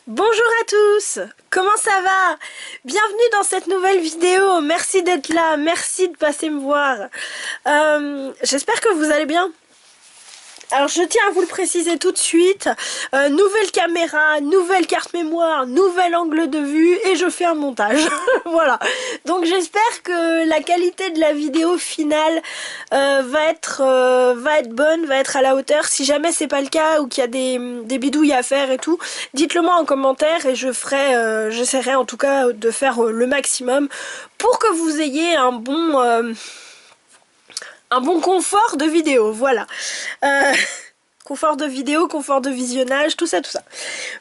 Bonjour à tous, comment ça va? Bienvenue dans cette nouvelle vidéo, merci d'être là, merci de passer me voir. J'espère que vous allez bien. Alors je tiens à vous le préciser tout de suite, nouvelle caméra, nouvelle carte mémoire, nouvel angle de vue et je fais un montage. Voilà, donc j'espère que la qualité de la vidéo finale va être bonne, va être à la hauteur. Si jamais c'est pas le cas ou qu'il y a des bidouilles à faire et tout, dites-le moi en commentaire et j'essaierai en tout cas de faire le maximum pour que vous ayez un bon confort de vidéo, voilà. Confort de vidéo, confort de visionnage, tout ça, tout ça.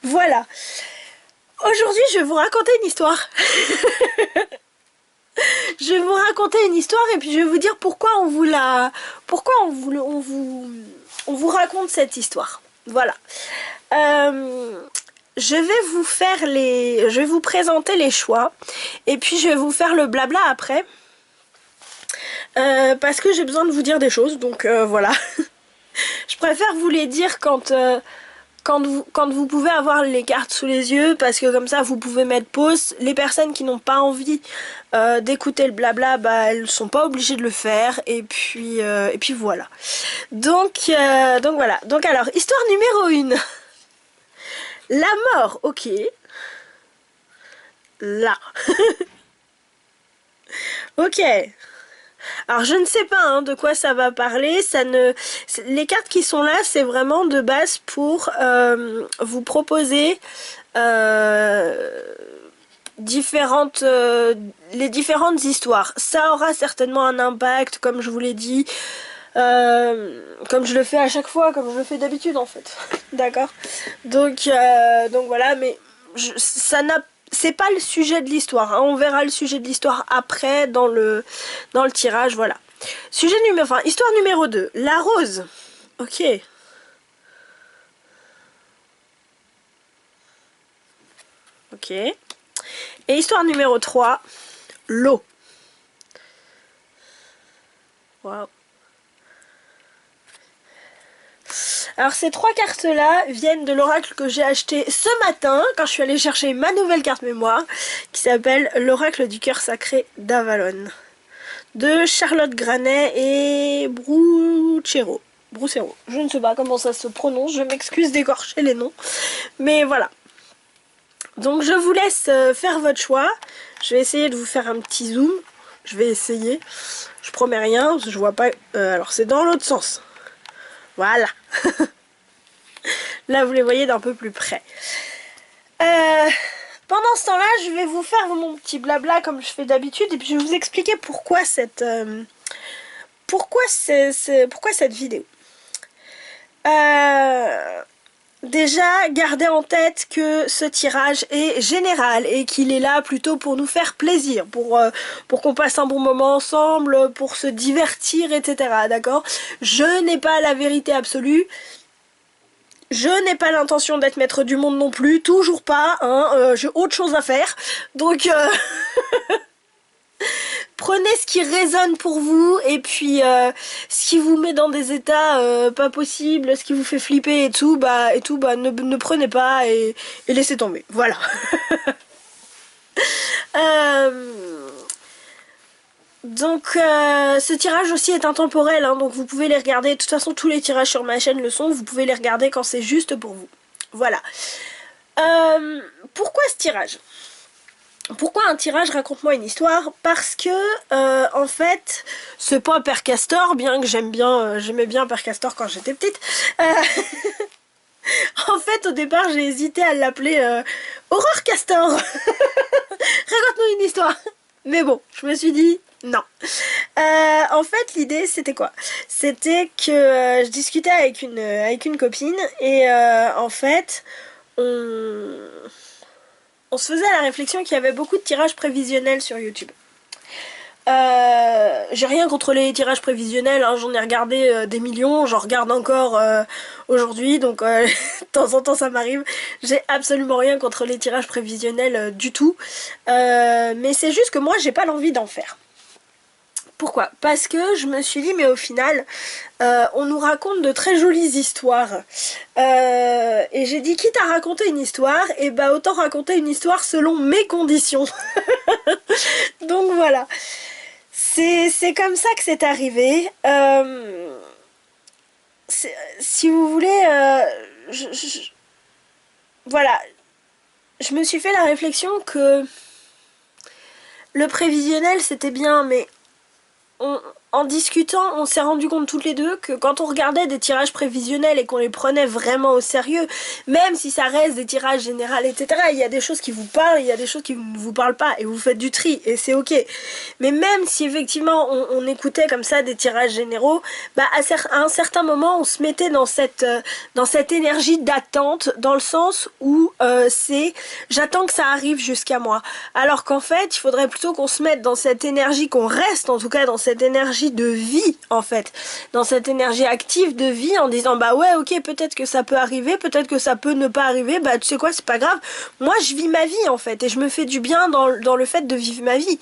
Voilà. Aujourd'hui, je vais vous raconter une histoire. Je vais vous raconter une histoire et puis je vais vous dire pourquoi on vous raconte cette histoire. Voilà. Je vais vous présenter les choix et puis je vais vous faire le blabla après. Parce que j'ai besoin de vous dire des choses, donc voilà. Je préfère vous les dire quand vous pouvez avoir les cartes sous les yeux, parce que comme ça vous pouvez mettre pause. Les personnes qui n'ont pas envie d'écouter le blabla, bah elles sont pas obligées de le faire, et puis voilà. Donc voilà. Donc alors, histoire numéro 1. La mort, ok. Là. Ok. Alors je ne sais pas hein, de quoi ça va parler, les cartes qui sont là c'est vraiment de base pour vous proposer les différentes histoires. Ça aura certainement un impact comme je vous l'ai dit, comme je le fais à chaque fois, comme je le fais d'habitude en fait. D'accord, donc voilà, mais c'est pas le sujet de l'histoire, hein. On verra le sujet de l'histoire après dans le tirage, voilà. Histoire numéro 2, la rose. Ok. Ok. Et histoire numéro 3, l'eau. Waouh. Alors ces trois cartes-là viennent de l'oracle que j'ai acheté ce matin quand je suis allée chercher ma nouvelle carte mémoire qui s'appelle l'oracle du cœur sacré d'Avalon de Charlotte Granet et Brucero. Je ne sais pas comment ça se prononce, je m'excuse d'écorcher les noms, mais voilà. Donc je vous laisse faire votre choix. Je vais essayer de vous faire un petit zoom. Je vais essayer. Je promets rien, parce que je vois pas. Alors c'est dans l'autre sens. Voilà. Là, vous les voyez d'un peu plus près. Pendant ce temps-là, je vais vous faire mon petit blabla comme je fais d'habitude. Et puis, je vais vous expliquer pourquoi cette vidéo. Déjà, gardez en tête que ce tirage est général et qu'il est là plutôt pour nous faire plaisir, pour qu'on passe un bon moment ensemble, pour se divertir, etc. D'accord? Je n'ai pas la vérité absolue. Je n'ai pas l'intention d'être maître du monde non plus, toujours pas, hein, j'ai autre chose à faire. Donc, prenez ce qui résonne pour vous et puis ce qui vous met dans des états pas possibles, ce qui vous fait flipper et tout, ne prenez pas et laissez tomber. Voilà. Donc ce tirage aussi est intemporel, hein, donc vous pouvez les regarder. De toute façon, tous les tirages sur ma chaîne le sont, vous pouvez les regarder quand c'est juste pour vous. Voilà. Pourquoi ce tirage ? Pourquoi un tirage Raconte-moi une histoire? Parce que en fait, c'est pas Père Castor, bien que j'aimais bien Père Castor quand j'étais petite. En fait, au départ, j'ai hésité à l'appeler Aurore Castor. Raconte-nous une histoire. Mais bon, je me suis dit non. En fait, l'idée, c'était quoi? C'était que je discutais avec une copine et en fait, on se faisait la réflexion qu'il y avait beaucoup de tirages prévisionnels sur YouTube. J'ai rien contre les tirages prévisionnels, hein, j'en ai regardé des millions, j'en regarde encore aujourd'hui, donc de temps en temps ça m'arrive. J'ai absolument rien contre les tirages prévisionnels du tout, mais c'est juste que moi j'ai pas l'envie d'en faire. Pourquoi? Parce que je me suis dit, mais au final, on nous raconte de très jolies histoires. Et j'ai dit, quitte à raconter une histoire, et bah autant raconter une histoire selon mes conditions. Donc voilà. C'est comme ça que c'est arrivé. Si vous voulez, voilà. Je me suis fait la réflexion que le prévisionnel c'était bien, mais en discutant, on s'est rendu compte toutes les deux que quand on regardait des tirages prévisionnels et qu'on les prenait vraiment au sérieux, même si ça reste des tirages généraux, etc., il y a des choses qui vous parlent, il y a des choses qui ne vous parlent pas, et vous faites du tri, et c'est ok. Mais même si effectivement on écoutait comme ça des tirages généraux, bah à un certain moment on se mettait dans cette énergie d'attente, dans le sens où c'est j'attends que ça arrive jusqu'à moi. Alors qu'en fait, il faudrait plutôt qu'on se mette dans cette énergie, qu'on reste en tout cas dans cette énergie de vie en fait, dans cette énergie active de vie, en disant bah ouais ok, peut-être que ça peut arriver, peut-être que ça peut ne pas arriver, bah tu sais quoi, c'est pas grave, moi je vis ma vie en fait, et je me fais du bien dans le fait de vivre ma vie.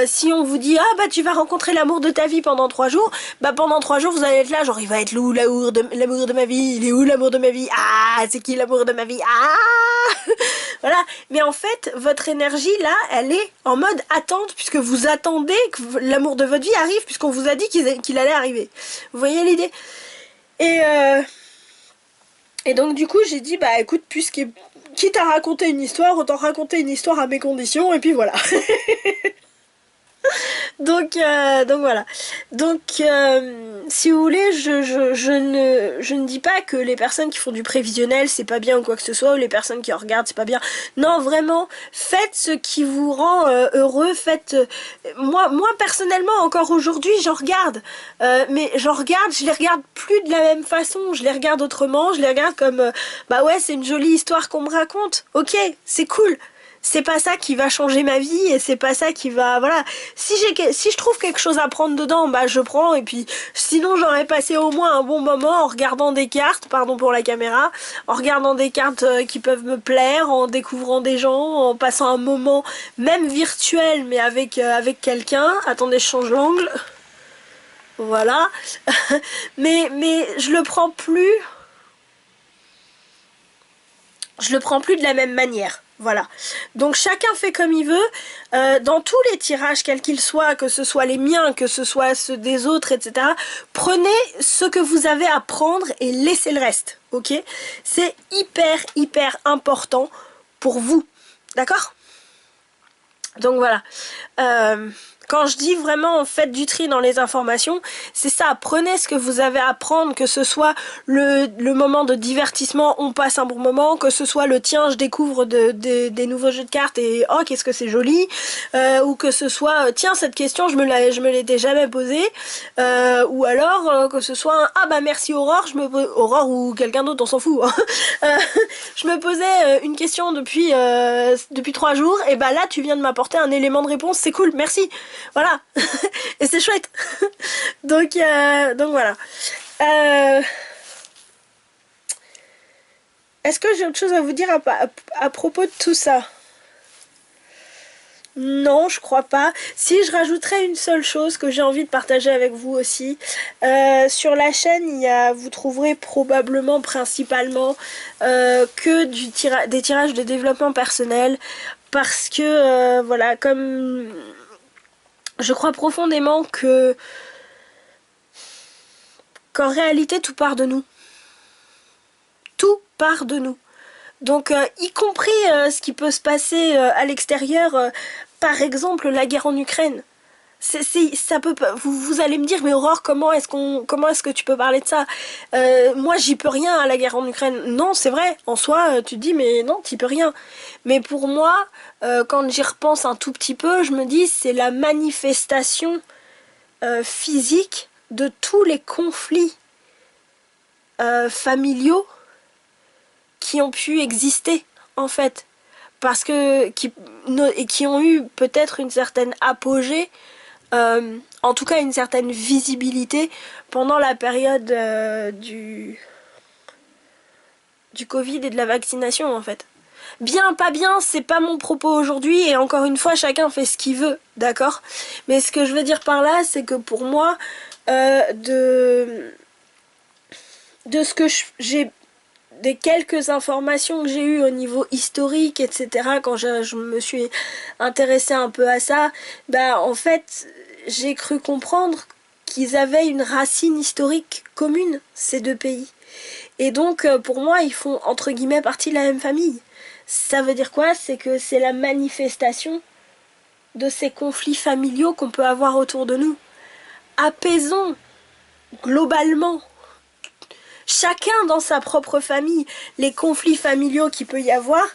Si on vous dit ah bah tu vas rencontrer l'amour de ta vie pendant 3 jours, bah pendant 3 jours vous allez être là genre il va être où l'amour de ma vie, il est où l'amour de ma vie, ah c'est qui l'amour de ma vie, ah voilà. Mais en fait votre énergie là elle est en mode attente, puisque vous attendez que l'amour de votre vie arrive, puisqu'on vous a dit qu'il allait arriver. Vous voyez l'idée? Et donc du coup j'ai dit bah écoute, puisque quitte à raconter une histoire, autant raconter une histoire à mes conditions, et puis voilà. Donc voilà. Donc si vous voulez, je ne dis pas que les personnes qui font du prévisionnel c'est pas bien ou quoi que ce soit, ou les personnes qui en regardent c'est pas bien. Non, vraiment, faites ce qui vous rend heureux. Faites. Moi personnellement, encore aujourd'hui, j'en regarde. Mais j'en regarde, je les regarde plus de la même façon. Je les regarde autrement. Je les regarde comme bah ouais, c'est une jolie histoire qu'on me raconte. Ok, c'est cool. C'est pas ça qui va changer ma vie, et c'est pas ça qui va, voilà. Si je trouve quelque chose à prendre dedans, bah je prends, et puis sinon j'aurais passé au moins un bon moment en regardant des cartes, pardon pour la caméra, en regardant des cartes qui peuvent me plaire, en découvrant des gens, en passant un moment même virtuel mais avec quelqu'un. Attendez, je change l'angle. Voilà. mais je le prends plus de la même manière. Voilà. Donc chacun fait comme il veut. Dans tous les tirages, quels qu'ils soient, que ce soit les miens, que ce soit ceux des autres, etc., prenez ce que vous avez à prendre et laissez le reste. Ok? C'est hyper important pour vous. D'accord? Donc voilà. Quand je dis vraiment faites du tri dans les informations, c'est ça, prenez ce que vous avez à prendre, que ce soit le moment de divertissement, on passe un bon moment, que ce soit le tiens, je découvre des nouveaux jeux de cartes et oh qu'est-ce que c'est joli, ou que ce soit tiens cette question je me l'étais jamais posée, ou alors que ce soit un, ah bah merci Aurore, Aurore ou quelqu'un d'autre, on s'en fout, hein. Je me posais une question depuis 3 jours, et bah là tu viens de m'apporter un élément de réponse, c'est cool, merci. Voilà. Et c'est chouette. Donc voilà. Est-ce que j'ai autre chose à vous dire à propos de tout ça? Non, je crois pas. Si, je rajouterais une seule chose que j'ai envie de partager avec vous aussi. Sur la chaîne, vous trouverez probablement principalement que des tirages de développement personnel, parce que voilà, comme je crois profondément qu'en réalité tout part de nous. Tout part de nous. Donc y compris ce qui peut se passer à l'extérieur, par exemple la guerre en Ukraine. Ça peut pas. Vous allez me dire mais Aurore, comment est-ce que tu peux parler de ça? Moi j'y peux rien à la guerre en Ukraine. Non, c'est vrai, en soi tu te dis mais non, t'y peux rien. Mais pour moi, quand j'y repense un tout petit peu, je me dis c'est la manifestation physique de tous les conflits familiaux qui ont pu exister en fait, parce que qui ont eu peut-être une certaine apogée, en tout cas une certaine visibilité pendant la période du Covid et de la vaccination en fait. Bien, pas bien, c'est pas mon propos aujourd'hui, et encore une fois, chacun fait ce qu'il veut, d'accord? Mais ce que je veux dire par là, c'est que pour moi, de ce que j'ai, des quelques informations que j'ai eues au niveau historique, etc., quand je me suis intéressée un peu à ça, bah en fait, j'ai cru comprendre qu'ils avaient une racine historique commune, ces deux pays. Et donc, pour moi, ils font, entre guillemets, partie de la même famille. Ça veut dire quoi? C'est que c'est la manifestation de ces conflits familiaux qu'on peut avoir autour de nous. Apaisons, globalement, chacun dans sa propre famille, les conflits familiaux qu'il peut y avoir,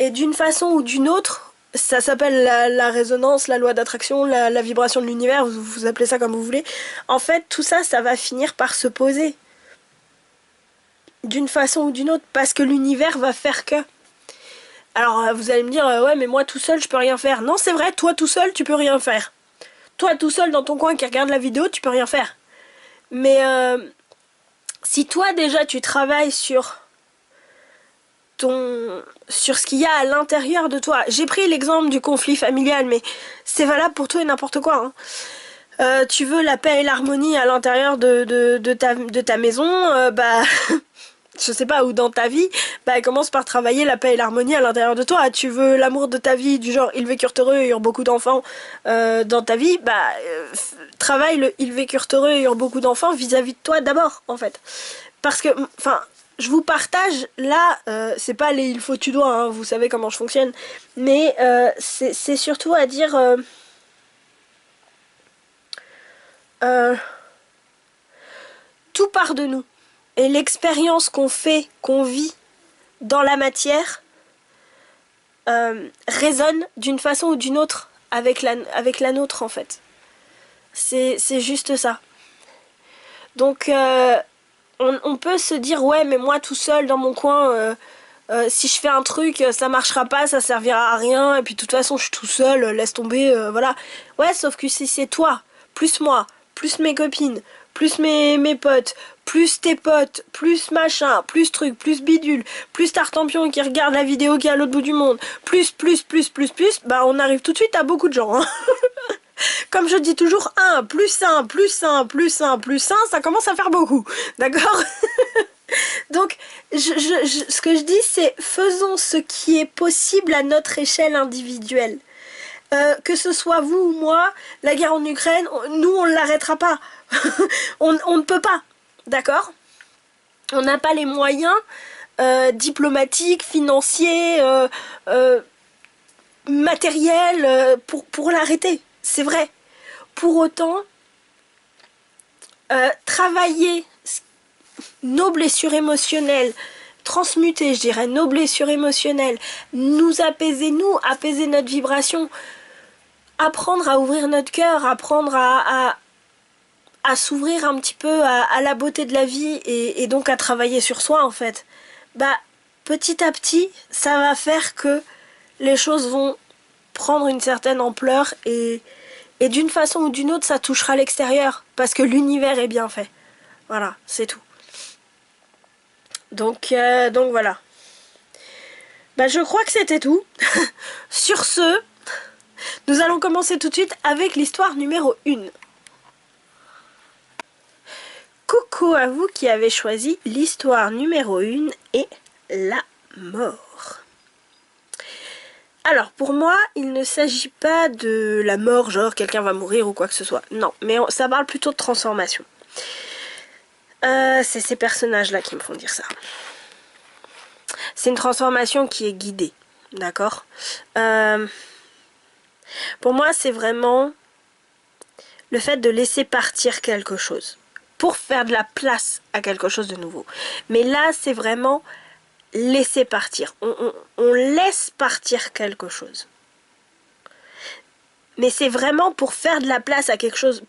et d'une façon ou d'une autre, ça s'appelle la résonance, la loi d'attraction, la vibration de l'univers, vous appelez ça comme vous voulez. En fait, tout ça, ça va finir par se poser. D'une façon ou d'une autre, parce que l'univers va faire que... Alors vous allez me dire, ouais mais moi tout seul je peux rien faire. Non c'est vrai, toi tout seul tu peux rien faire. Toi tout seul dans ton coin qui regarde la vidéo tu peux rien faire. Mais si toi déjà tu travailles sur ce qu'il y a à l'intérieur de toi. J'ai pris l'exemple du conflit familial mais c'est valable pour tout et n'importe quoi. Tu veux la paix et l'harmonie à l'intérieur de ta maison, bah... je sais pas, ou dans ta vie, bah commence par travailler la paix et l'harmonie à l'intérieur de toi. Tu veux l'amour de ta vie, du genre ils vécurent heureux et eurent beaucoup d'enfants dans ta vie, bah travaille le ils vécurent heureux et eurent beaucoup d'enfants vis-à-vis de toi d'abord, en fait. Parce que, enfin, je vous partage, là, c'est pas les il faut tu dois, hein, vous savez comment je fonctionne, mais c'est surtout à dire... tout part de nous. Et l'expérience qu'on fait, qu'on vit dans la matière, résonne d'une façon ou d'une autre avec la nôtre, en fait. C'est juste ça. Donc, on peut se dire, ouais, mais moi tout seul dans mon coin, si je fais un truc, ça marchera pas, ça servira à rien, et puis de toute façon, je suis tout seul, laisse tomber, voilà. Ouais, sauf que si c'est toi, plus moi, plus mes copines, plus mes potes, plus tes potes, plus machin, plus truc, plus bidule, plus Tartampion qui regarde la vidéo qui est à l'autre bout du monde, plus, bah on arrive tout de suite à beaucoup de gens. Hein. Comme je dis toujours, 1, plus 1, plus 1, plus 1, plus 1, ça commence à faire beaucoup. D'accord? Donc, ce que je dis, c'est faisons ce qui est possible à notre échelle individuelle. Que ce soit vous ou moi, la guerre en Ukraine, nous on ne l'arrêtera pas. on ne peut pas. D'accord? On n'a pas les moyens diplomatiques, financiers, matériels pour l'arrêter. C'est vrai. Pour autant, travailler nos blessures émotionnelles, transmuter, je dirais, nos blessures émotionnelles, nous apaiser, apaiser notre vibration, apprendre à ouvrir notre cœur, apprendre à s'ouvrir un petit peu à la beauté de la vie et donc à travailler sur soi en fait, bah petit à petit ça va faire que les choses vont prendre une certaine ampleur et d'une façon ou d'une autre ça touchera l'extérieur parce que l'univers est bien fait. Voilà, c'est tout. Donc voilà. Bah je crois que c'était tout. Sur ce, nous allons commencer tout de suite avec l'histoire numéro 1. Coucou à vous qui avez choisi l'histoire numéro 1 et la mort. Alors pour moi, il ne s'agit pas de la mort, genre quelqu'un va mourir ou quoi que ce soit. Non, mais ça parle plutôt de transformation. C'est ces personnages-là qui me font dire ça. C'est une transformation qui est guidée, d'accord? Pour moi, c'est vraiment le fait de laisser partir quelque chose pour faire de la place à quelque chose de nouveau. Mais là, c'est vraiment laisser partir. On laisse partir quelque chose. Mais c'est vraiment pour faire de la place à quelque chose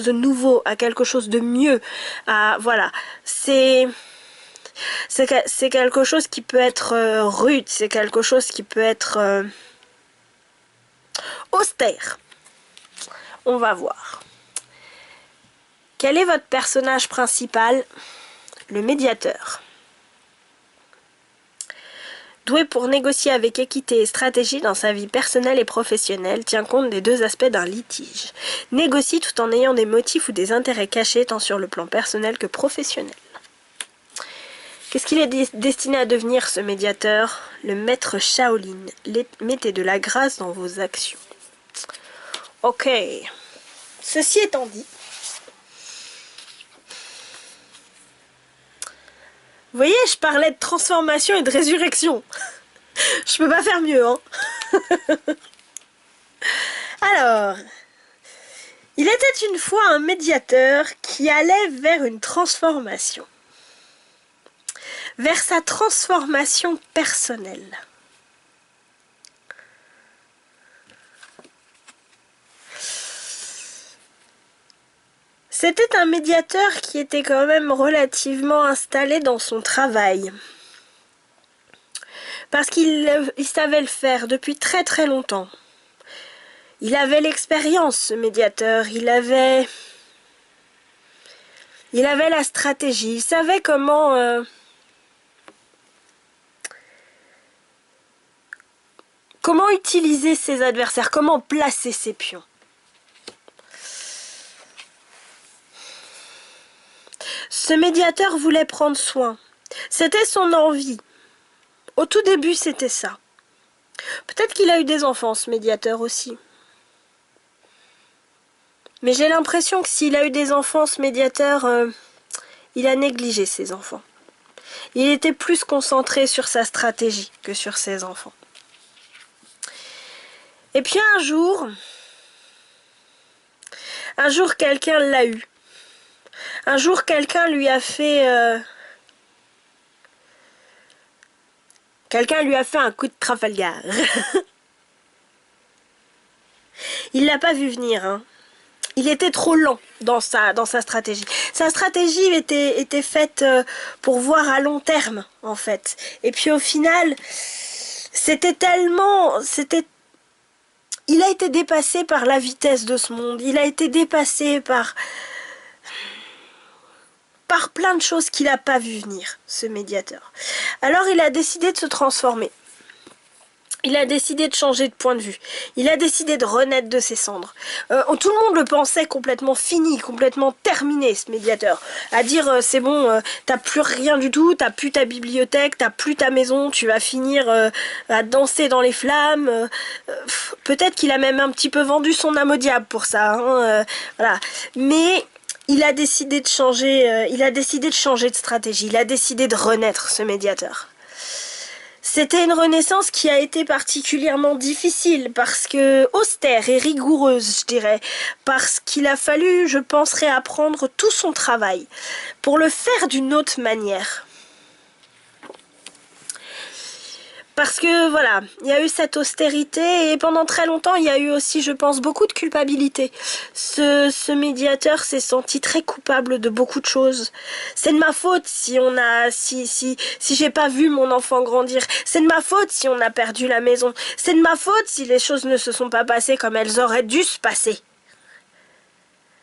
de nouveau, à quelque chose de mieux. Voilà. C'est quelque chose qui peut être rude, c'est quelque chose qui peut être austère. On va voir. Quel est votre personnage principal? Le médiateur. Doué pour négocier avec équité et stratégie dans sa vie personnelle et professionnelle, tient compte des deux aspects d'un litige. Négocie tout en ayant des motifs ou des intérêts cachés tant sur le plan personnel que professionnel. Qu'est-ce qu'il est destiné à devenir, ce médiateur? Le maître Shaolin. Mettez de la grâce dans vos actions. Ok. Ceci étant dit, vous voyez, je parlais de transformation et de résurrection. Je peux pas faire mieux, hein. Alors, il était une fois un médiateur qui allait vers une transformation. Vers sa transformation personnelle. C'était un médiateur qui était quand même relativement installé dans son travail. Parce qu'il savait le faire depuis très très longtemps. Il avait l'expérience, ce médiateur. Il avait la stratégie. Il savait comment utiliser ses adversaires, comment placer ses pions. Ce médiateur voulait prendre soin. C'était son envie. Au tout début, c'était ça. Peut-être qu'il a eu des enfants, ce médiateur aussi. Mais j'ai l'impression que s'il a eu des enfants, ce médiateur, il a négligé ses enfants. Il était plus concentré sur sa stratégie que sur ses enfants. Et puis un jour, quelqu'un l'a eu. Un jour, quelqu'un lui a fait... quelqu'un lui a fait un coup de Trafalgar. Il l'a pas vu venir, hein. Il était trop lent dans sa stratégie. Sa stratégie était faite pour voir à long terme, en fait. Et puis au final, il a été dépassé par la vitesse de ce monde. Il a été dépassé par plein de choses qu'il n'a pas vu venir, ce médiateur. Alors il a décidé de se transformer. Il a décidé de changer de point de vue. Il a décidé de renaître de ses cendres. Tout le monde le pensait complètement fini, complètement terminé, ce médiateur. À dire, c'est bon, t'as plus rien du tout, t'as plus ta bibliothèque, t'as plus ta maison, tu vas finir à danser dans les flammes. Peut-être qu'il a même un petit peu vendu son âme au diable pour ça. Hein, voilà. Mais... il a décidé de changer, de stratégie. Il a décidé de renaître, ce médiateur. C'était une renaissance qui a été particulièrement difficile parce que austère et rigoureuse, je dirais, parce qu'il a fallu, je pense, réapprendre tout son travail pour le faire d'une autre manière. Parce que voilà, il y a eu cette austérité et pendant très longtemps il y a eu aussi, je pense, beaucoup de culpabilité. Ce médiateur s'est senti très coupable de beaucoup de choses. C'est de ma faute si j'ai pas vu mon enfant grandir. C'est de ma faute si on a perdu la maison. C'est de ma faute si les choses ne se sont pas passées comme elles auraient dû se passer.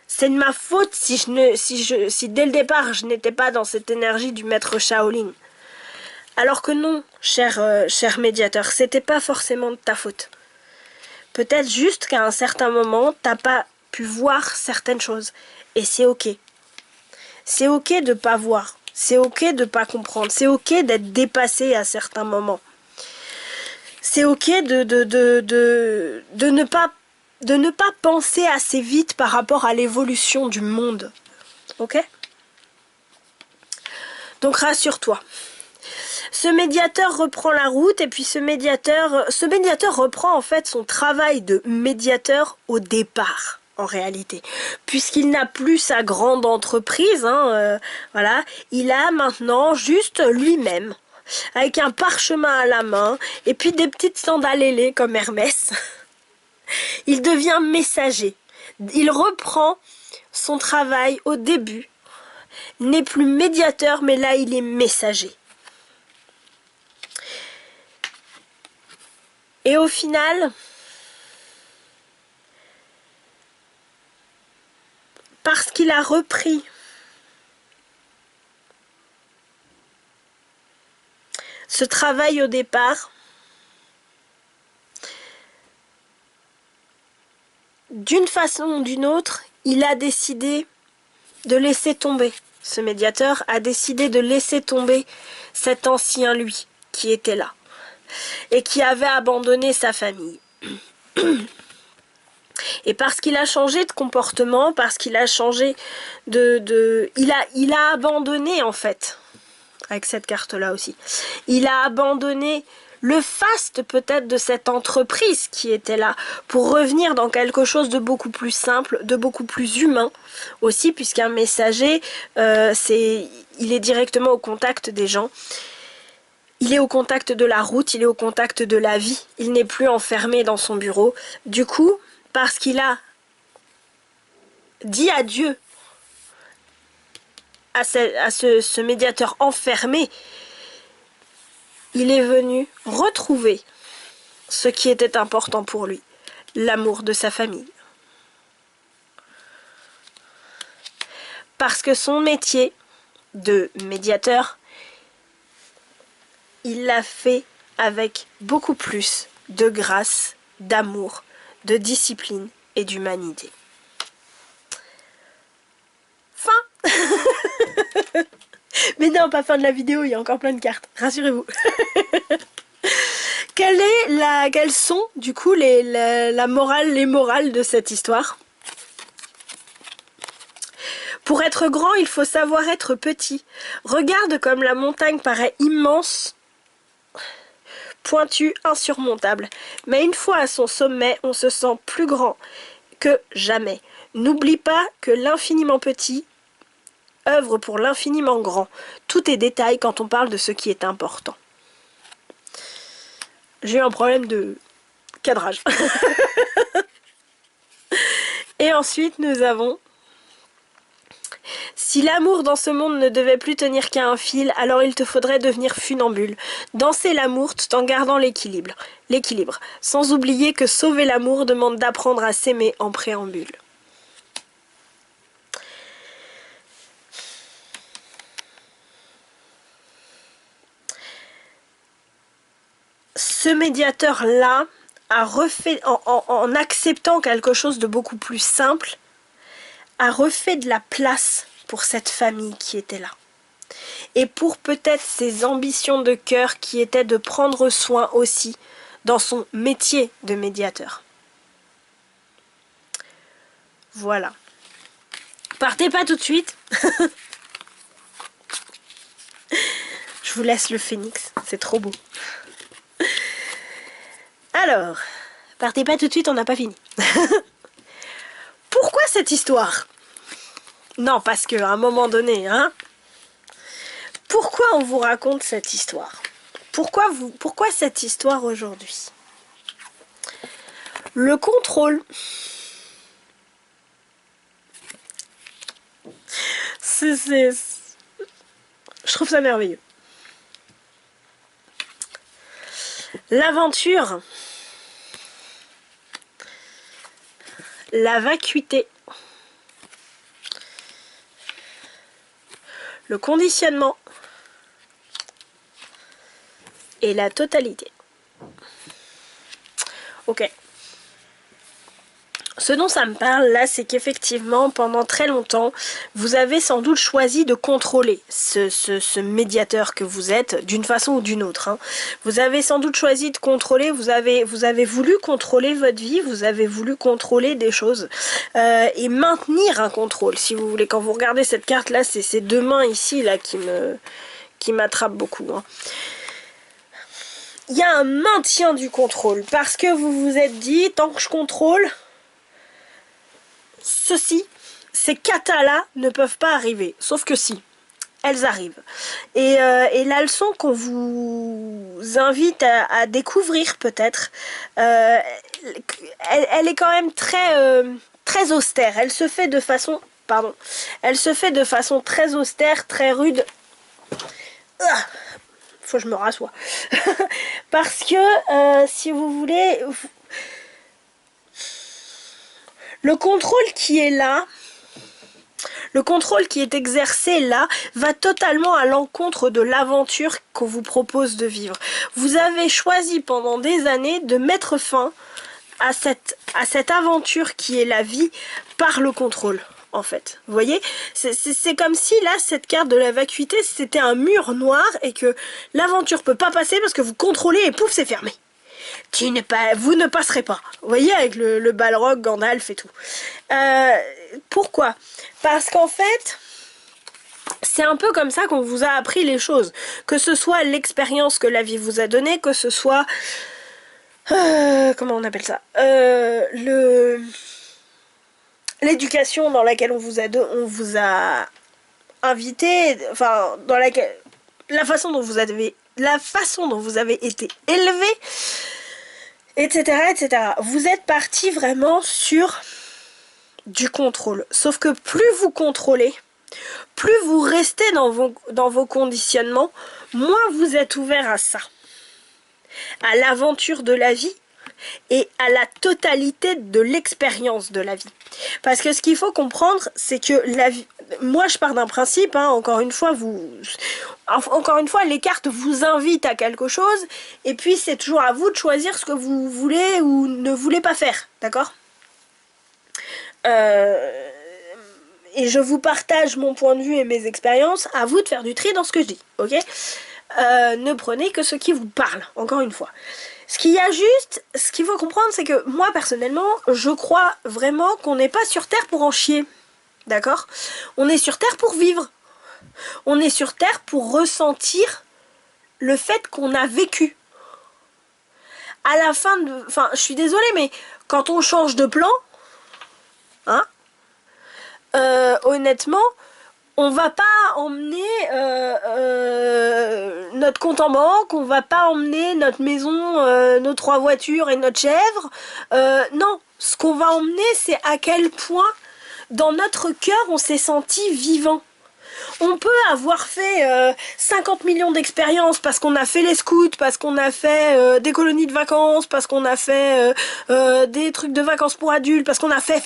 C'est de ma faute si dès le départ je n'étais pas dans cette énergie du maître Shaolin. Alors que non, cher médiateur, c'était pas forcément de ta faute. Peut-être juste qu'à un certain moment, t'as pas pu voir certaines choses. Et c'est ok. C'est ok de pas voir. C'est ok de pas comprendre. C'est ok d'être dépassé à certains moments. C'est ok de ne pas penser assez vite par rapport à l'évolution du monde. Ok? Donc rassure-toi. Ce médiateur reprend la route et puis ce médiateur reprend en fait son travail de médiateur au départ, en réalité. Puisqu'il n'a plus sa grande entreprise, voilà, il a maintenant juste lui-même, avec un parchemin à la main et puis des petites sandales ailées comme Hermès. Il devient messager. Il reprend son travail au début. Il n'est plus médiateur, mais là il est messager. Et au final, parce qu'il a ce travail au départ, d'une façon ou d'une autre, il a décidé de laisser tomber. Ce médiateur a décidé de laisser tomber cet ancien lui qui était là et qui avait abandonné sa famille. Et parce qu'il a changé de comportement, parce qu'il a changé il a abandonné en fait, avec cette carte-là aussi, il a abandonné le faste peut-être de cette entreprise qui était là pour revenir dans quelque chose de beaucoup plus simple, de beaucoup plus humain aussi, puisqu'un messager, il est directement au contact des gens. Il est au contact de la route, il est au contact de la vie, il n'est plus enfermé dans son bureau. Du coup, parce qu'il a dit adieu à ce médiateur enfermé, il est venu retrouver ce qui était important pour lui, l'amour de sa famille. Parce que son métier de médiateur, il l'a fait avec beaucoup plus de grâce, d'amour, de discipline et d'humanité. Fin. Mais non, pas fin de la vidéo, il y a encore plein de cartes, rassurez-vous. Quelles sont du coup la morale, les morales de cette histoire? Pour être grand, il faut savoir être petit. Regarde comme la montagne paraît immense, pointue, insurmontable. Mais une fois à son sommet, on se sent plus grand que jamais. N'oublie pas que l'infiniment petit œuvre pour l'infiniment grand. Tout est détail quand on parle de ce qui est important. J'ai eu un problème de cadrage. Et ensuite, nous avons: si l'amour dans ce monde ne devait plus tenir qu'à un fil, alors il te faudrait devenir funambule. Danser l'amour tout en gardant l'équilibre. Sans oublier que sauver l'amour demande d'apprendre à s'aimer en préambule. Ce médiateur-là a refait, en acceptant quelque chose de beaucoup plus simple, a refait de la place pour cette famille qui était là. Et pour peut-être ses ambitions de cœur qui étaient de prendre soin aussi dans son métier de médiateur. Voilà. Partez pas tout de suite. Je vous laisse le phénix, c'est trop beau. Alors, partez pas tout de suite, on n'a pas fini. Pourquoi cette histoire? Non, parce qu'à un moment donné, hein, pourquoi on vous raconte cette histoire? Pourquoi cette histoire aujourd'hui? Le contrôle. Je trouve ça merveilleux. L'aventure. La vacuité. Le conditionnement. Et la totalité. Ok. Ce dont ça me parle là, c'est qu'effectivement, pendant très longtemps, vous avez sans doute choisi de contrôler ce médiateur que vous êtes, d'une façon ou d'une autre. Hein. Vous avez sans doute choisi de contrôler, vous avez voulu contrôler votre vie, vous avez voulu contrôler des choses et maintenir un contrôle, si vous voulez. Quand vous regardez cette carte là, c'est ces deux mains ici là qui m'attrapent beaucoup. Hein. Il y a un maintien du contrôle, parce que vous vous êtes dit, tant que je contrôle, ces katas-là ne peuvent pas arriver. Sauf que si, elles arrivent. Et la leçon qu'on vous invite à découvrir peut-être, elle est quand même très austère. Elle se fait de façon, très austère, très rude. Faut que je me rassoie. Parce que, si vous voulez... Le contrôle qui est là, Le contrôle qui est exercé là va totalement à l'encontre de l'aventure qu'on vous propose de vivre. Vous avez choisi pendant des années de mettre fin à cette aventure qui est la vie par le contrôle. En fait, vous voyez, c'est comme si là, cette carte de la vacuité, c'était un mur noir et que l'aventure peut pas passer parce que vous contrôlez et pouf, c'est fermé. Vous ne passerez pas. Vous voyez, avec le Balrog, Gandalf et tout. Pourquoi? Parce qu'en fait, c'est un peu comme ça qu'on vous a appris les choses. Que ce soit l'expérience que la vie vous a donnée, que ce soit... comment on appelle ça? L'éducation dans laquelle on vous a invité, enfin dans laquelle la façon dont vous avez été élevé, etc., etc. Vous êtes parti vraiment sur du contrôle. Sauf que plus vous contrôlez, plus vous restez dans vos conditionnements, moins vous êtes ouvert à ça, à l'aventure de la vie et à la totalité de l'expérience de la vie. Parce que ce qu'il faut comprendre, c'est que la vie... Moi, je pars d'un principe, hein, encore une fois, les cartes vous invitent à quelque chose, et puis c'est toujours à vous de choisir ce que vous voulez ou ne voulez pas faire, d'accord ? Et je vous partage mon point de vue et mes expériences, à vous de faire du tri dans ce que je dis, ok ? Ne prenez que ce qui vous parle, encore une fois. Ce qu'il faut comprendre, c'est que moi, personnellement, je crois vraiment qu'on n'est pas sur Terre pour en chier. D'accord ? On est sur Terre pour vivre. On est sur Terre pour ressentir le fait qu'on a vécu. À la fin de... Enfin, je suis désolée, mais quand on change de plan, hein, honnêtement... On va pas emmener notre compte en banque, on va pas emmener notre maison, nos 3 voitures et notre chèvre. Non, ce qu'on va emmener, c'est à quel point dans notre cœur on s'est senti vivant. On peut avoir fait 50 millions d'expériences parce qu'on a fait les scouts, parce qu'on a fait des colonies de vacances, parce qu'on a fait des trucs de vacances pour adultes, parce qu'on a fait.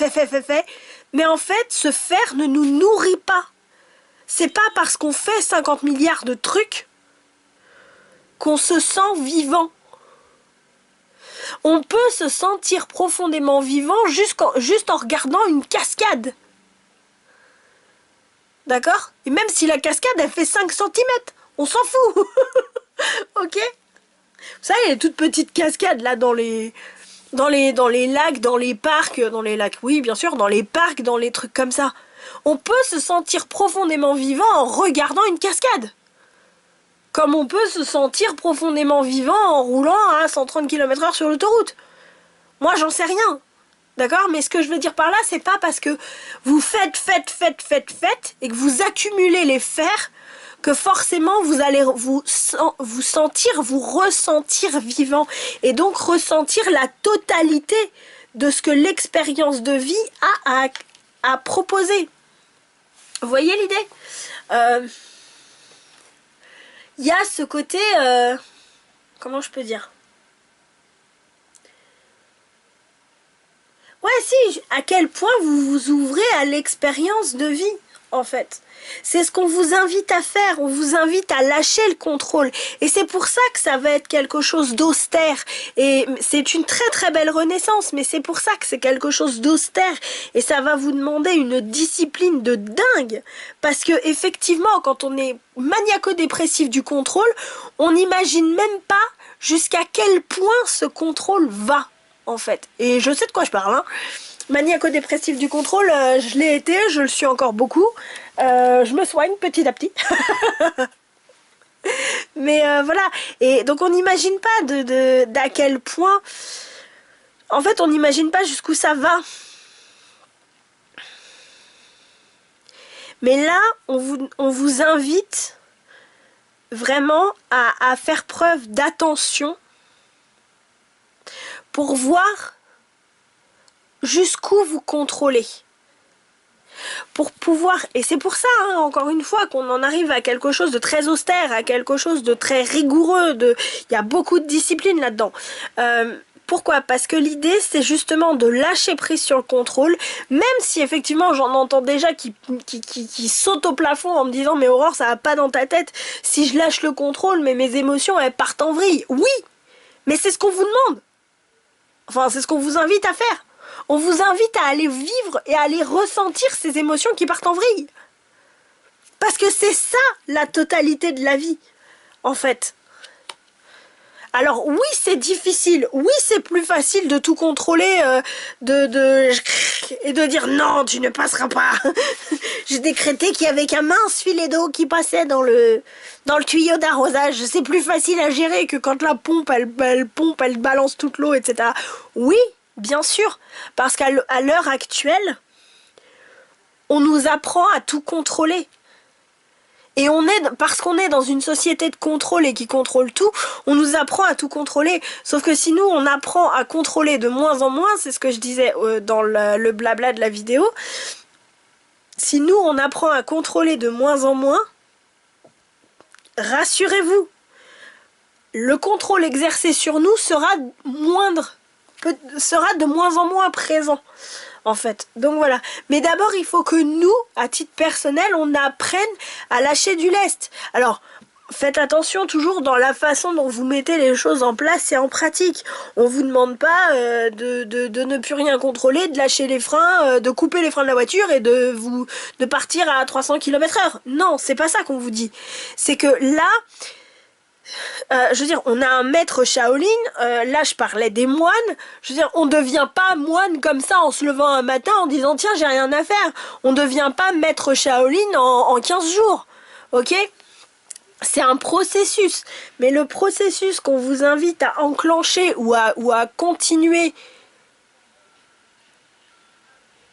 Mais en fait, ce faire ne nous nourrit pas. C'est pas parce qu'on fait 50 milliards de trucs qu'on se sent vivant. On peut se sentir profondément vivant juste en regardant une cascade. D'accord ? Et même si la cascade, elle fait 5 cm, on s'en fout. Ok ? Vous savez, il y a toutes petites cascades là dans les lacs, dans les parcs, oui, bien sûr, dans les parcs, dans les trucs comme ça. On peut se sentir profondément vivant en regardant une cascade. Comme on peut se sentir profondément vivant en roulant à 130 km/h sur l'autoroute. Moi, j'en sais rien. D'accord ? Mais ce que je veux dire par là, c'est pas parce que vous faites et que vous accumulez les fers que forcément vous allez vous ressentir vivant. Et donc ressentir la totalité de ce que l'expérience de vie a à proposer. Vous voyez l'idée ? Il y a ce côté... comment je peux dire ? Ouais, si, à quel point vous vous ouvrez à l'expérience de vie, en fait. C'est ce qu'on vous invite à faire, on vous invite à lâcher le contrôle. Et c'est pour ça que ça va être quelque chose d'austère. Et c'est une très très belle renaissance, mais c'est pour ça que c'est quelque chose d'austère. Et ça va vous demander une discipline de dingue. Parce que effectivement, quand on est maniaco-dépressif du contrôle, on n'imagine même pas jusqu'à quel point ce contrôle va, en fait. Et je sais de quoi je parle, hein. Maniaco-dépressif du contrôle, je l'ai été, je le suis encore beaucoup. Je me soigne petit à petit. Mais voilà. Et donc on n'imagine pas d'à quel point... En fait, on n'imagine pas jusqu'où ça va. Mais là, on vous invite vraiment à faire preuve d'attention pour voir jusqu'où vous contrôlez. pour pouvoir, et c'est pour ça, hein, encore une fois, qu'on en arrive à quelque chose de très austère, à quelque chose de très rigoureux, il y a beaucoup de discipline là-dedans. Pourquoi? Parce que l'idée, c'est justement de lâcher prise sur le contrôle, même si effectivement j'en entends déjà qui sautent au plafond en me disant mais Aurore, ça va pas dans ta tête, si je lâche le contrôle, mais mes émotions, elles partent en vrille. Oui, mais c'est ce qu'on vous demande. Enfin, c'est ce qu'on vous invite à faire. On vous invite à aller vivre et à aller ressentir ces émotions qui partent en vrille. Parce que c'est ça, la totalité de la vie, en fait. Alors oui, c'est difficile, oui, c'est plus facile de tout contrôler, et de dire non, tu ne passeras pas. J'ai décrété qu'il y avait qu'un mince filet d'eau qui passait dans le tuyau d'arrosage. C'est plus facile à gérer que quand la pompe, elle balance toute l'eau, etc. Oui, bien sûr, parce qu'à l'heure actuelle, on nous apprend à tout contrôler. Et parce qu'on est dans une société de contrôle et qui contrôle tout, on nous apprend à tout contrôler. Sauf que si nous, on apprend à contrôler de moins en moins, c'est ce que je disais dans le blabla de la vidéo, si nous, on apprend à contrôler de moins en moins, rassurez-vous, le contrôle exercé sur nous sera moindre, sera de moins en moins présent. En fait, donc voilà. Mais d'abord, il faut que nous, à titre personnel, on apprenne à lâcher du lest. Alors, faites attention toujours dans la façon dont vous mettez les choses en place et en pratique. On vous demande pas de ne plus rien contrôler, de lâcher les freins, de couper les freins de la voiture et de partir à 300 km/h. Non, c'est pas ça qu'on vous dit. C'est que là, je veux dire, on a un maître Shaolin, là je parlais des moines, je veux dire, on devient pas moine comme ça en se levant un matin en disant tiens j'ai rien à faire, on devient pas maître Shaolin en 15 jours, ok? C'est un processus, mais le processus qu'on vous invite à enclencher ou à continuer,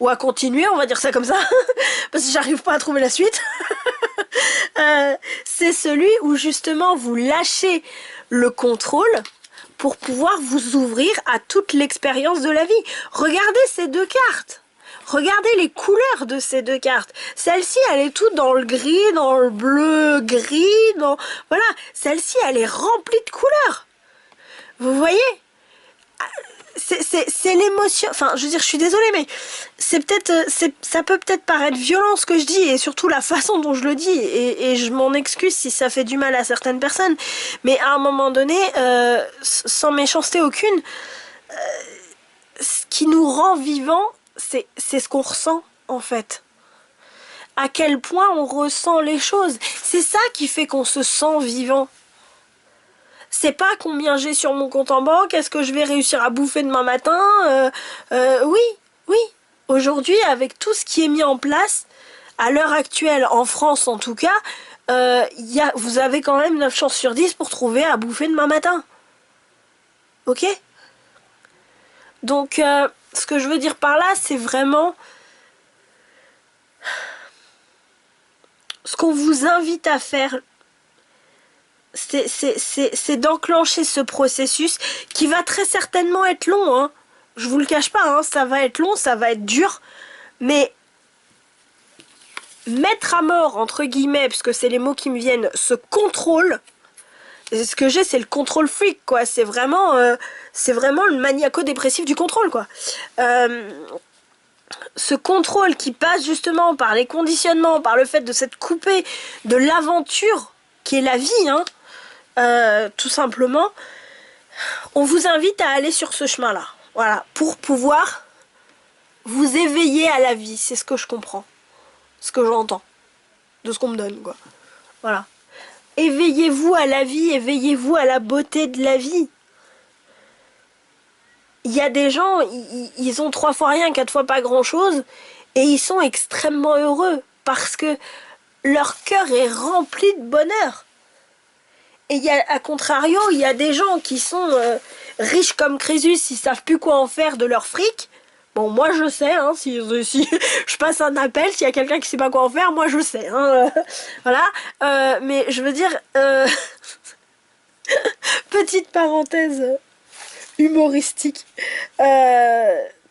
on va dire ça comme ça, parce que j'arrive pas à trouver la suite. C'est celui où justement vous lâchez le contrôle pour pouvoir vous ouvrir à toute l'expérience de la vie. Regardez ces deux cartes. Regardez les couleurs de ces deux cartes. Celle-ci, elle est toute dans le gris, dans le bleu, gris, voilà. Celle-ci, elle est remplie de couleurs. Vous voyez ? C'est l'émotion, enfin je veux dire je suis désolée mais c'est peut-être ça peut peut-être paraître violent ce que je dis et surtout la façon dont je le dis et je m'en excuse si ça fait du mal à certaines personnes mais à un moment donné sans méchanceté aucune ce qui nous rend vivants c'est ce qu'on ressent en fait, à quel point on ressent les choses, c'est ça qui fait qu'on se sent vivant. C'est pas combien j'ai sur mon compte en banque, est-ce que je vais réussir à bouffer demain matin, oui. Aujourd'hui, avec tout ce qui est mis en place, à l'heure actuelle, en France en tout cas, vous avez quand même 9 chances sur 10 pour trouver à bouffer demain matin. Ok? Donc, ce que je veux dire par là, c'est vraiment ce qu'on vous invite à faire. C'est d'enclencher ce processus qui va très certainement être long, hein. Je vous le cache pas, hein, ça va être long, ça va être dur, mais mettre à mort, entre guillemets, parce que c'est les mots qui me viennent, ce contrôle, ce que j'ai, c'est le contrôle freak, quoi, c'est vraiment le maniaco-dépressif du contrôle, quoi. Ce contrôle qui passe justement par les conditionnements, par le fait de s'être coupé de l'aventure qui est la vie, hein, tout simplement, on vous invite à aller sur ce chemin-là. Voilà, pour pouvoir vous éveiller à la vie, c'est ce que je comprends, ce que j'entends, de ce qu'on me donne, quoi. Voilà. Éveillez-vous à la vie, éveillez-vous à la beauté de la vie. Il y a des gens, ils ont 3 fois rien, 4 fois pas grand-chose, et ils sont extrêmement heureux, parce que leur cœur est rempli de bonheur. Et à contrario, il y a des gens qui sont riches comme Crésus, ils savent plus quoi en faire de leur fric. Bon, moi je sais, hein, si je passe un appel, s'il y a quelqu'un qui sait pas quoi en faire, moi je sais. Hein, voilà. Mais je veux dire, petite parenthèse humoristique.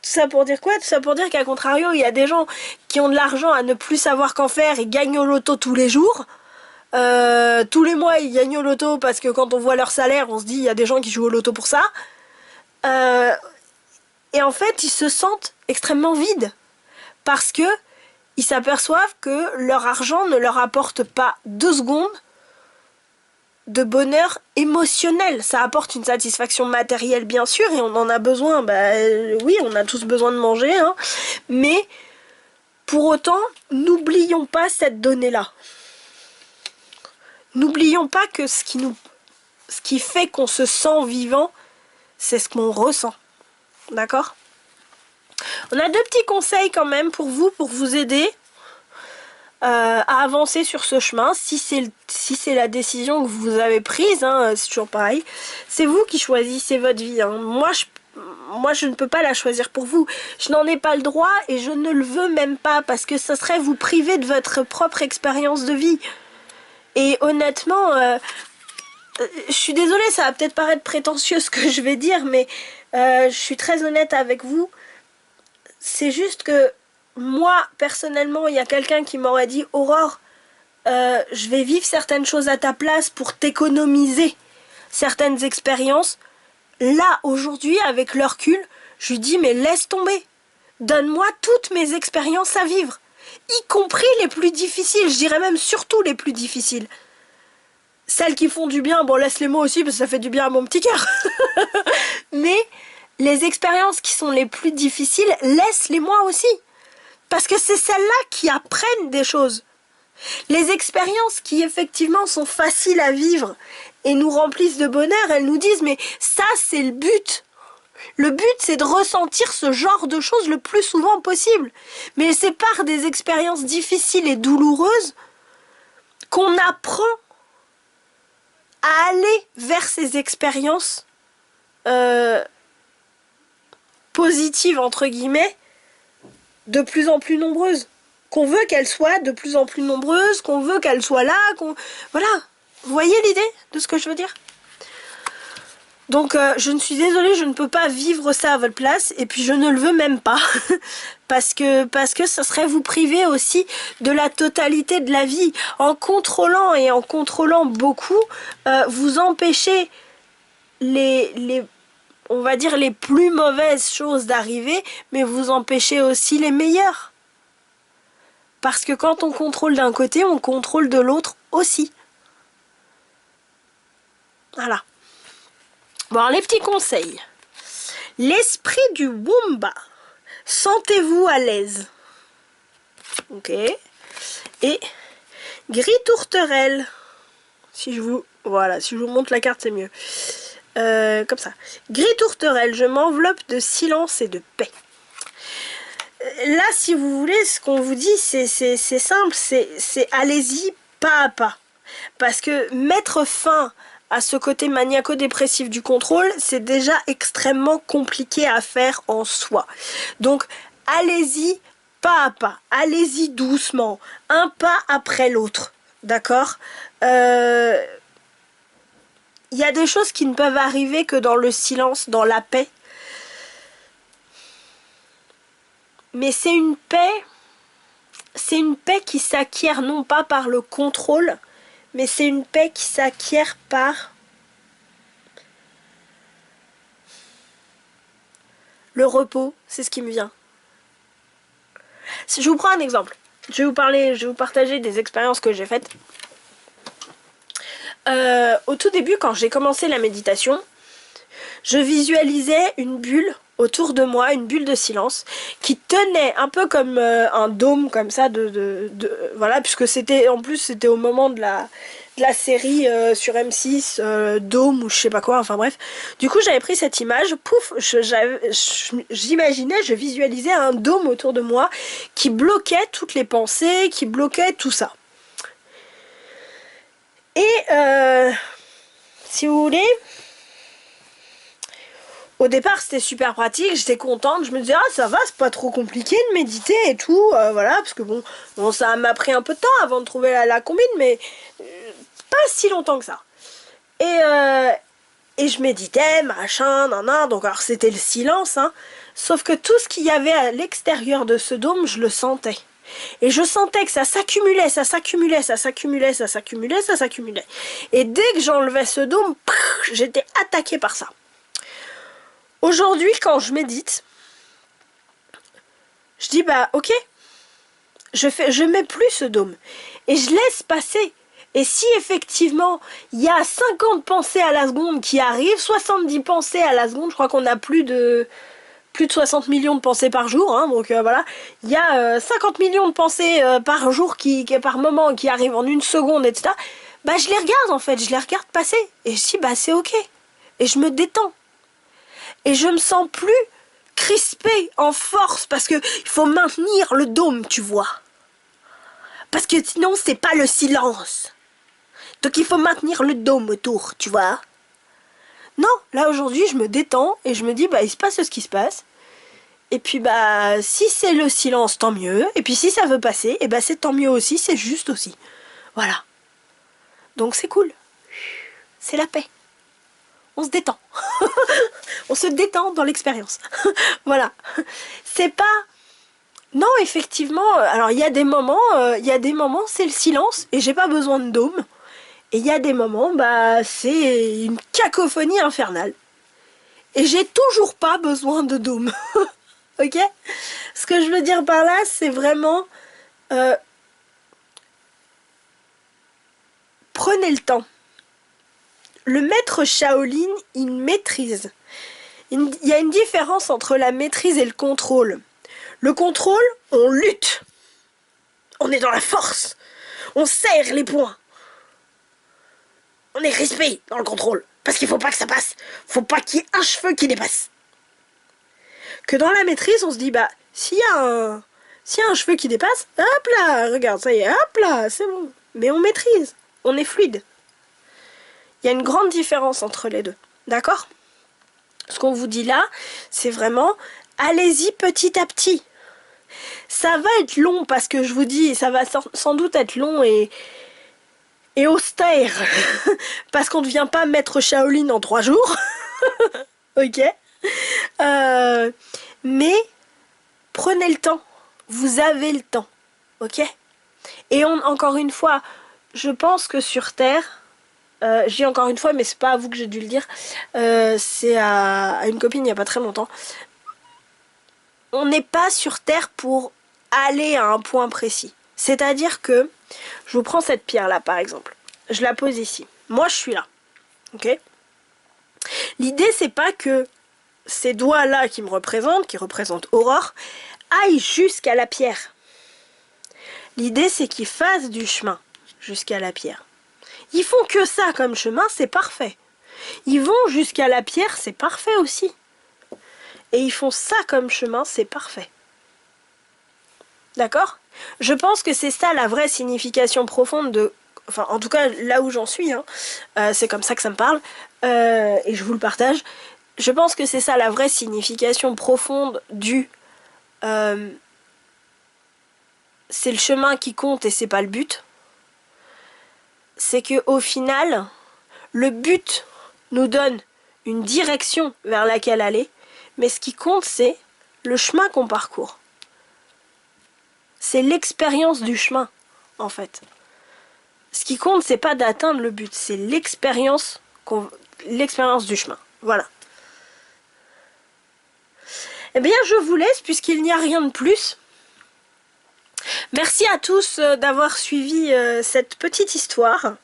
ça pour dire quoi? Tout ça pour dire qu'à contrario, il y a des gens qui ont de l'argent à ne plus savoir qu'en faire et gagnent au loto tous les jours. Tous les mois, ils gagnent au loto parce que quand on voit leur salaire, on se dit il y a des gens qui jouent au loto pour ça. Et en fait, ils se sentent extrêmement vides parce que ils s'aperçoivent que leur argent ne leur apporte pas 2 secondes de bonheur émotionnel. Ça apporte une satisfaction matérielle bien sûr et on en a besoin. Bah oui, on a tous besoin de manger, hein. Mais pour autant, n'oublions pas cette donnée-là. N'oublions pas que ce qui fait qu'on se sent vivant, c'est ce qu'on ressent. D'accord? On a 2 petits conseils quand même pour vous aider à avancer sur ce chemin. Si c'est la décision que vous avez prise, hein, c'est toujours pareil. C'est vous qui choisissez votre vie. Hein. Moi, je ne peux pas la choisir pour vous. Je n'en ai pas le droit et je ne le veux même pas parce que ça serait vous priver de votre propre expérience de vie. Et honnêtement, je suis désolée, ça va peut-être paraître prétentieux ce que je vais dire, mais je suis très honnête avec vous. C'est juste que moi, personnellement, il y a quelqu'un qui m'aurait dit « Aurore, je vais vivre certaines choses à ta place pour t'économiser certaines expériences. » Là, aujourd'hui, avec le recul, je lui dis « Mais laisse tomber. Donne-moi toutes mes expériences à vivre. » Y compris les plus difficiles, je dirais même surtout les plus difficiles. Celles qui font du bien, bon laisse-les-moi aussi parce que ça fait du bien à mon petit cœur. Mais les expériences qui sont les plus difficiles, laisse-les-moi aussi. Parce que c'est celles-là qui apprennent des choses. Les expériences qui effectivement sont faciles à vivre et nous remplissent de bonheur, elles nous disent mais ça c'est le but. Le but, c'est de ressentir ce genre de choses le plus souvent possible. Mais c'est par des expériences difficiles et douloureuses qu'on apprend à aller vers ces expériences positives, entre guillemets, de plus en plus nombreuses. Qu'on veut qu'elles soient de plus en plus nombreuses, qu'on veut qu'elles soient là, Voilà. Vous voyez l'idée de ce que je veux dire ? Donc je ne suis désolée, je ne peux pas vivre ça à votre place et puis je ne le veux même pas parce que ça serait vous priver aussi de la totalité de la vie. En contrôlant et en contrôlant beaucoup, vous empêchez on va dire les plus mauvaises choses d'arriver, mais vous empêchez aussi les meilleures. Parce que quand on contrôle d'un côté, on contrôle de l'autre aussi. Voilà. Bon, alors, les petits conseils. L'esprit du Wumba. Sentez-vous à l'aise. Ok. Et gris tourterelle. Si je vous montre la carte, c'est mieux. Comme ça. Gris tourterelle, je m'enveloppe de silence et de paix. Là, si vous voulez, ce qu'on vous dit, c'est simple. C'est allez-y pas à pas. Parce que mettre fin à ce côté maniaco-dépressif du contrôle, c'est déjà extrêmement compliqué à faire en soi. Donc, allez-y pas à pas, allez-y doucement, un pas après l'autre, d'accord ? Il y a des choses qui ne peuvent arriver que dans le silence, dans la paix. Mais c'est une paix qui s'acquiert non pas par le contrôle, mais c'est une paix qui s'acquiert par le repos, c'est ce qui me vient. Je vous prends un exemple. Je vais vous partager des expériences que j'ai faites. Au tout début, quand j'ai commencé la méditation, je visualisais une bulle autour de moi, une bulle de silence, qui tenait un peu comme un dôme, comme ça, voilà, puisque c'était au moment de la série sur M6, Dôme ou je sais pas quoi, enfin bref. Du coup, j'avais pris cette image, pouf, j'imaginais, je visualisais un dôme autour de moi qui bloquait toutes les pensées, qui bloquait tout ça. Et si vous voulez, au départ c'était super pratique, j'étais contente, je me disais ah ça va, c'est pas trop compliqué de méditer et tout, voilà, parce que bon ça m'a pris un peu de temps avant de trouver la combine, mais pas si longtemps que ça. Et je méditais, machin, nan, donc alors c'était le silence, hein. Sauf que tout ce qu'il y avait à l'extérieur de ce dôme, je le sentais. Et je sentais que ça s'accumulait, ça s'accumulait, ça s'accumulait, ça s'accumulait, ça s'accumulait. Et dès que j'enlevais ce dôme, j'étais attaquée par ça. Aujourd'hui, quand je médite, je dis bah ok, je mets plus ce dôme. Et je laisse passer. Et si effectivement, il y a 50 pensées à la seconde qui arrivent, 70 pensées à la seconde, je crois qu'on a plus de 60 millions de pensées par jour, hein, donc voilà, il y a 50 millions de pensées par jour, par moment, qui arrivent en une seconde, etc. Bah je les regarde en fait, je les regarde passer, et je dis bah c'est ok, et je me détends. Et je me sens plus crispée, en force, parce que il faut maintenir le dôme, tu vois. Parce que sinon c'est pas le silence. Donc il faut maintenir le dôme autour, tu vois. Non, là aujourd'hui je me détends et je me dis bah il se passe ce qui se passe. Et puis bah si c'est le silence tant mieux. Et puis si ça veut passer, et bah c'est tant mieux aussi, c'est juste aussi. Voilà. Donc c'est cool. C'est la paix. On se détend. On se détend dans l'expérience. Voilà. C'est pas... Non, effectivement, alors il y a des moments c'est le silence et j'ai pas besoin de dôme. Et il y a des moments, bah, c'est une cacophonie infernale. Et j'ai toujours pas besoin de dôme. Ok? Ce que je veux dire par là, c'est vraiment... prenez le temps. Le maître Shaolin, il maîtrise. Il y a une différence entre la maîtrise et le contrôle. Le contrôle, on lutte. On est dans la force. On serre les poings. On est crispé dans le contrôle. Parce qu'il faut pas que ça passe. Faut pas qu'il y ait un cheveu qui dépasse. Que dans la maîtrise, on se dit, bah, s'il y a un cheveu qui dépasse, hop là, regarde, ça y est, hop là, c'est bon. Mais on maîtrise. On est fluide. Il y a une grande différence entre les deux. D'accord? Ce qu'on vous dit là, c'est vraiment, allez-y petit à petit. Ça va être long parce que je vous dis, ça va sans doute être long et austère. Parce qu'on ne devient pas maître Shaolin en 3 jours. Ok. Mais prenez le temps. Vous avez le temps. Ok. Et encore une fois, je pense que sur Terre, j'ai encore une fois, mais c'est pas à vous que j'ai dû le dire, c'est à une copine il n'y a pas très longtemps. On n'est pas sur Terre pour aller à un point précis. C'est-à-dire que, je vous prends cette pierre-là par exemple, je la pose ici. Moi je suis là, ok? L'idée c'est pas que ces doigts-là qui représentent Aurore, aillent jusqu'à la pierre. L'idée c'est qu'ils fassent du chemin jusqu'à la pierre. Ils font que ça comme chemin, c'est parfait. Ils vont jusqu'à la pierre, c'est parfait aussi. Et ils font ça comme chemin, c'est parfait. D'accord? Je pense que c'est ça la vraie signification profonde de... Enfin, en tout cas, là où j'en suis, hein, c'est comme ça que ça me parle, et je vous le partage. Je pense que c'est ça la vraie signification profonde du... c'est le chemin qui compte et c'est pas le but. C'est que au final, le but nous donne une direction vers laquelle aller, mais ce qui compte, c'est le chemin qu'on parcourt. C'est l'expérience du chemin, en fait. Ce qui compte, c'est pas d'atteindre le but, c'est l'expérience du chemin. Voilà. Eh bien, je vous laisse, puisqu'il n'y a rien de plus. Merci à tous d'avoir suivi cette petite histoire.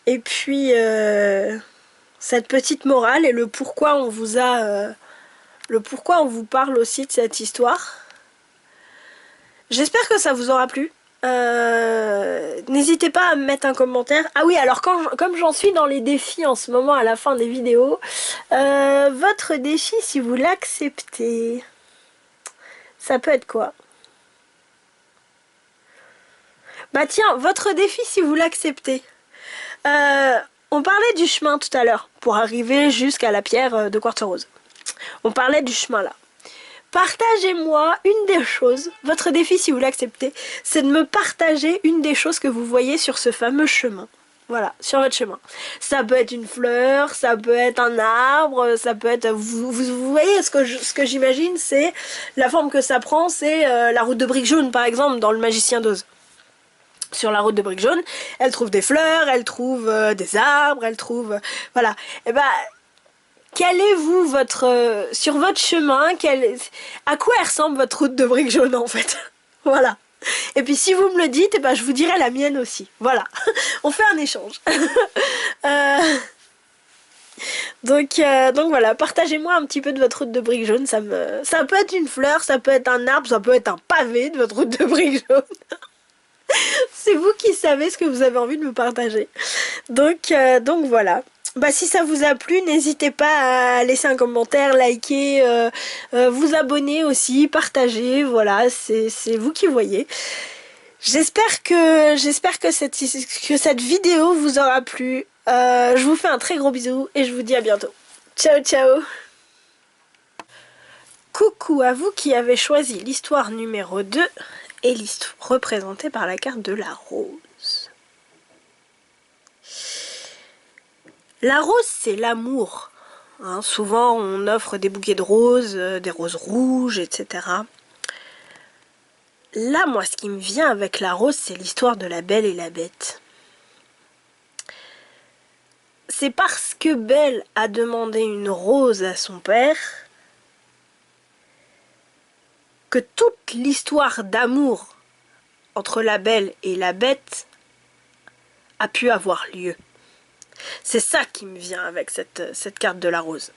Et puis, cette petite morale et le pourquoi on vous a... le pourquoi on vous parle aussi de cette histoire. J'espère que ça vous aura plu. N'hésitez pas à me mettre un commentaire. Ah oui, alors comme j'en suis dans les défis en ce moment à la fin des vidéos, votre défi, si vous l'acceptez, ça peut être quoi? Bah tiens, votre défi, si vous l'acceptez. On parlait du chemin tout à l'heure, pour arriver jusqu'à la pierre de quartz rose. On parlait du chemin là. Partagez-moi une des choses, votre défi si vous l'acceptez, c'est de me partager une des choses que vous voyez sur ce fameux chemin. Voilà, sur votre chemin. Ça peut être une fleur, ça peut être un arbre, ça peut être... Vous voyez ce que j'imagine, c'est... La forme que ça prend, c'est la route de briques jaunes, par exemple, dans Le Magicien d'Oz. Sur la route de briques jaunes, elle trouve des fleurs, elle trouve des arbres, elle trouve... voilà. Et ben... Quel est vous, sur votre chemin, à quoi elle ressemble votre route de briques jaunes, en fait? Voilà. Et puis si vous me le dites, eh ben, je vous dirai la mienne aussi. Voilà, on fait un échange. Donc voilà, partagez-moi un petit peu de votre route de briques jaunes. Ça peut être une fleur, ça peut être un arbre, ça peut être un pavé de votre route de briques jaunes. C'est vous qui savez ce que vous avez envie de me partager. Donc voilà. Bah, si ça vous a plu, n'hésitez pas à laisser un commentaire, liker, vous abonner aussi, partager, voilà, c'est vous qui voyez. J'espère que cette vidéo vous aura plu. Je vous fais un très gros bisou et je vous dis à bientôt. Ciao ciao. Coucou à vous qui avez choisi l'histoire numéro 2 et l'histoire représentée par la carte de la rose. La rose, c'est l'amour. Hein, souvent, on offre des bouquets de roses, des roses rouges, etc. Là, moi, ce qui me vient avec la rose, c'est l'histoire de la Belle et la Bête. C'est parce que Belle a demandé une rose à son père que toute l'histoire d'amour entre la Belle et la Bête a pu avoir lieu. C'est ça qui me vient avec cette carte de la rose.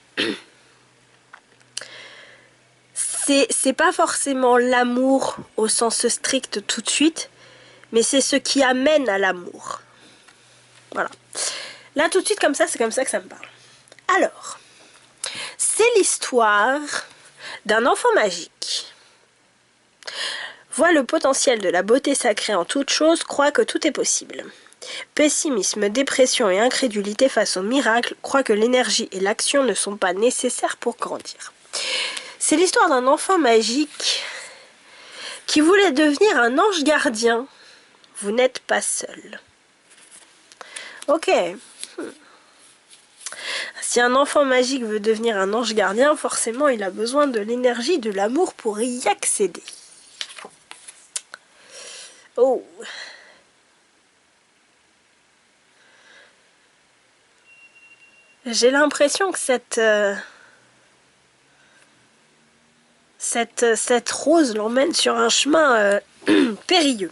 C'est pas forcément l'amour au sens strict tout de suite, mais c'est ce qui amène à l'amour. Voilà. Là tout de suite comme ça, c'est comme ça que ça me parle. Alors, c'est l'histoire d'un enfant magique. Voit le potentiel de la beauté sacrée en toute chose, croit que tout est possible. Pessimisme, dépression et incrédulité face au miracle, croit que l'énergie et l'action ne sont pas nécessaires pour grandir. C'est l'histoire d'un enfant magique qui voulait devenir un ange gardien. Vous n'êtes pas seul. Ok. Si un enfant magique veut devenir un ange gardien, forcément il a besoin de l'énergie, de l'amour pour y accéder. Oh. J'ai l'impression que cette rose l'emmène sur un chemin périlleux.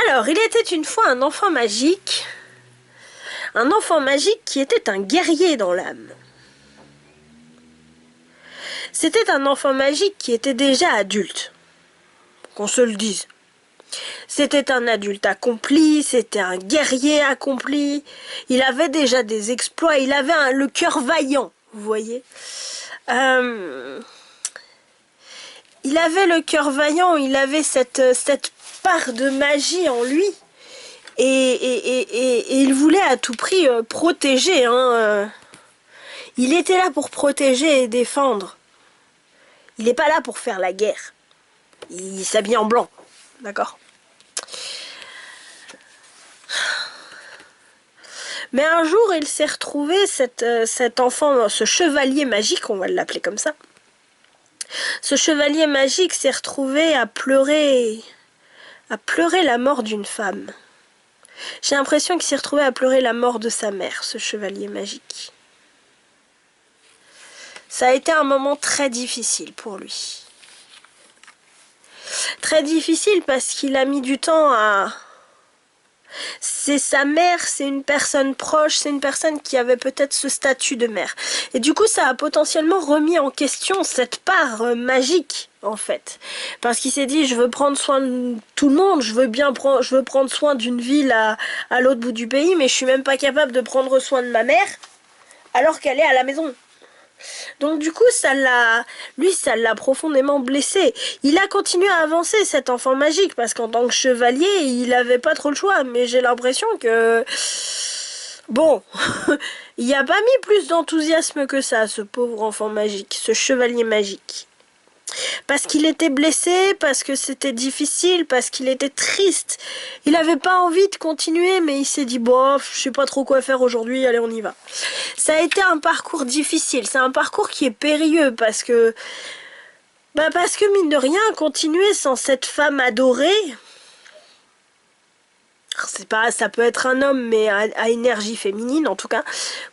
Alors, il était une fois un enfant magique qui était un guerrier dans l'âme. C'était un enfant magique qui était déjà adulte, qu'on se le dise. C'était un adulte accompli, c'était un guerrier accompli, il avait déjà des exploits, il avait le cœur vaillant, vous voyez. Il avait le cœur vaillant, il avait cette part de magie en lui, et il voulait à tout prix protéger. Il était là pour protéger et défendre. Il n'est pas là pour faire la guerre. Il s'habille en blanc, d'accord ? Mais un jour, il s'est retrouvé, cet enfant, ce chevalier magique, on va l'appeler comme ça. Ce chevalier magique s'est retrouvé à pleurer la mort d'une femme. J'ai l'impression qu'il s'est retrouvé à pleurer la mort de sa mère, ce chevalier magique. Ça a été un moment très difficile pour lui. Très difficile parce qu'il a mis du temps à... C'est sa mère, c'est une personne proche, c'est une personne qui avait peut-être ce statut de mère. Et du coup, ça a potentiellement remis en question cette part magique, en fait. Parce qu'il s'est dit, je veux prendre soin de tout le monde, je veux prendre soin d'une ville à l'autre bout du pays, mais je suis même pas capable de prendre soin de ma mère, alors qu'elle est à la maison. Donc du coup, ça l'a profondément blessé. Il a continué à avancer, cet enfant magique, parce qu'en tant que chevalier, il avait pas trop le choix. Mais j'ai l'impression que... Bon, il n'y a pas mis plus d'enthousiasme que ça, ce pauvre enfant magique, ce chevalier magique. Parce qu'il était blessé, parce que c'était difficile, parce qu'il était triste. Il n'avait pas envie de continuer, mais il s'est dit, bon, je sais pas trop quoi faire aujourd'hui, allez, on y va. Ça a été un parcours difficile, c'est un parcours qui est périlleux, parce que mine de rien, continuer sans cette femme adorée, c'est pas, ça peut être un homme, mais à énergie féminine en tout cas,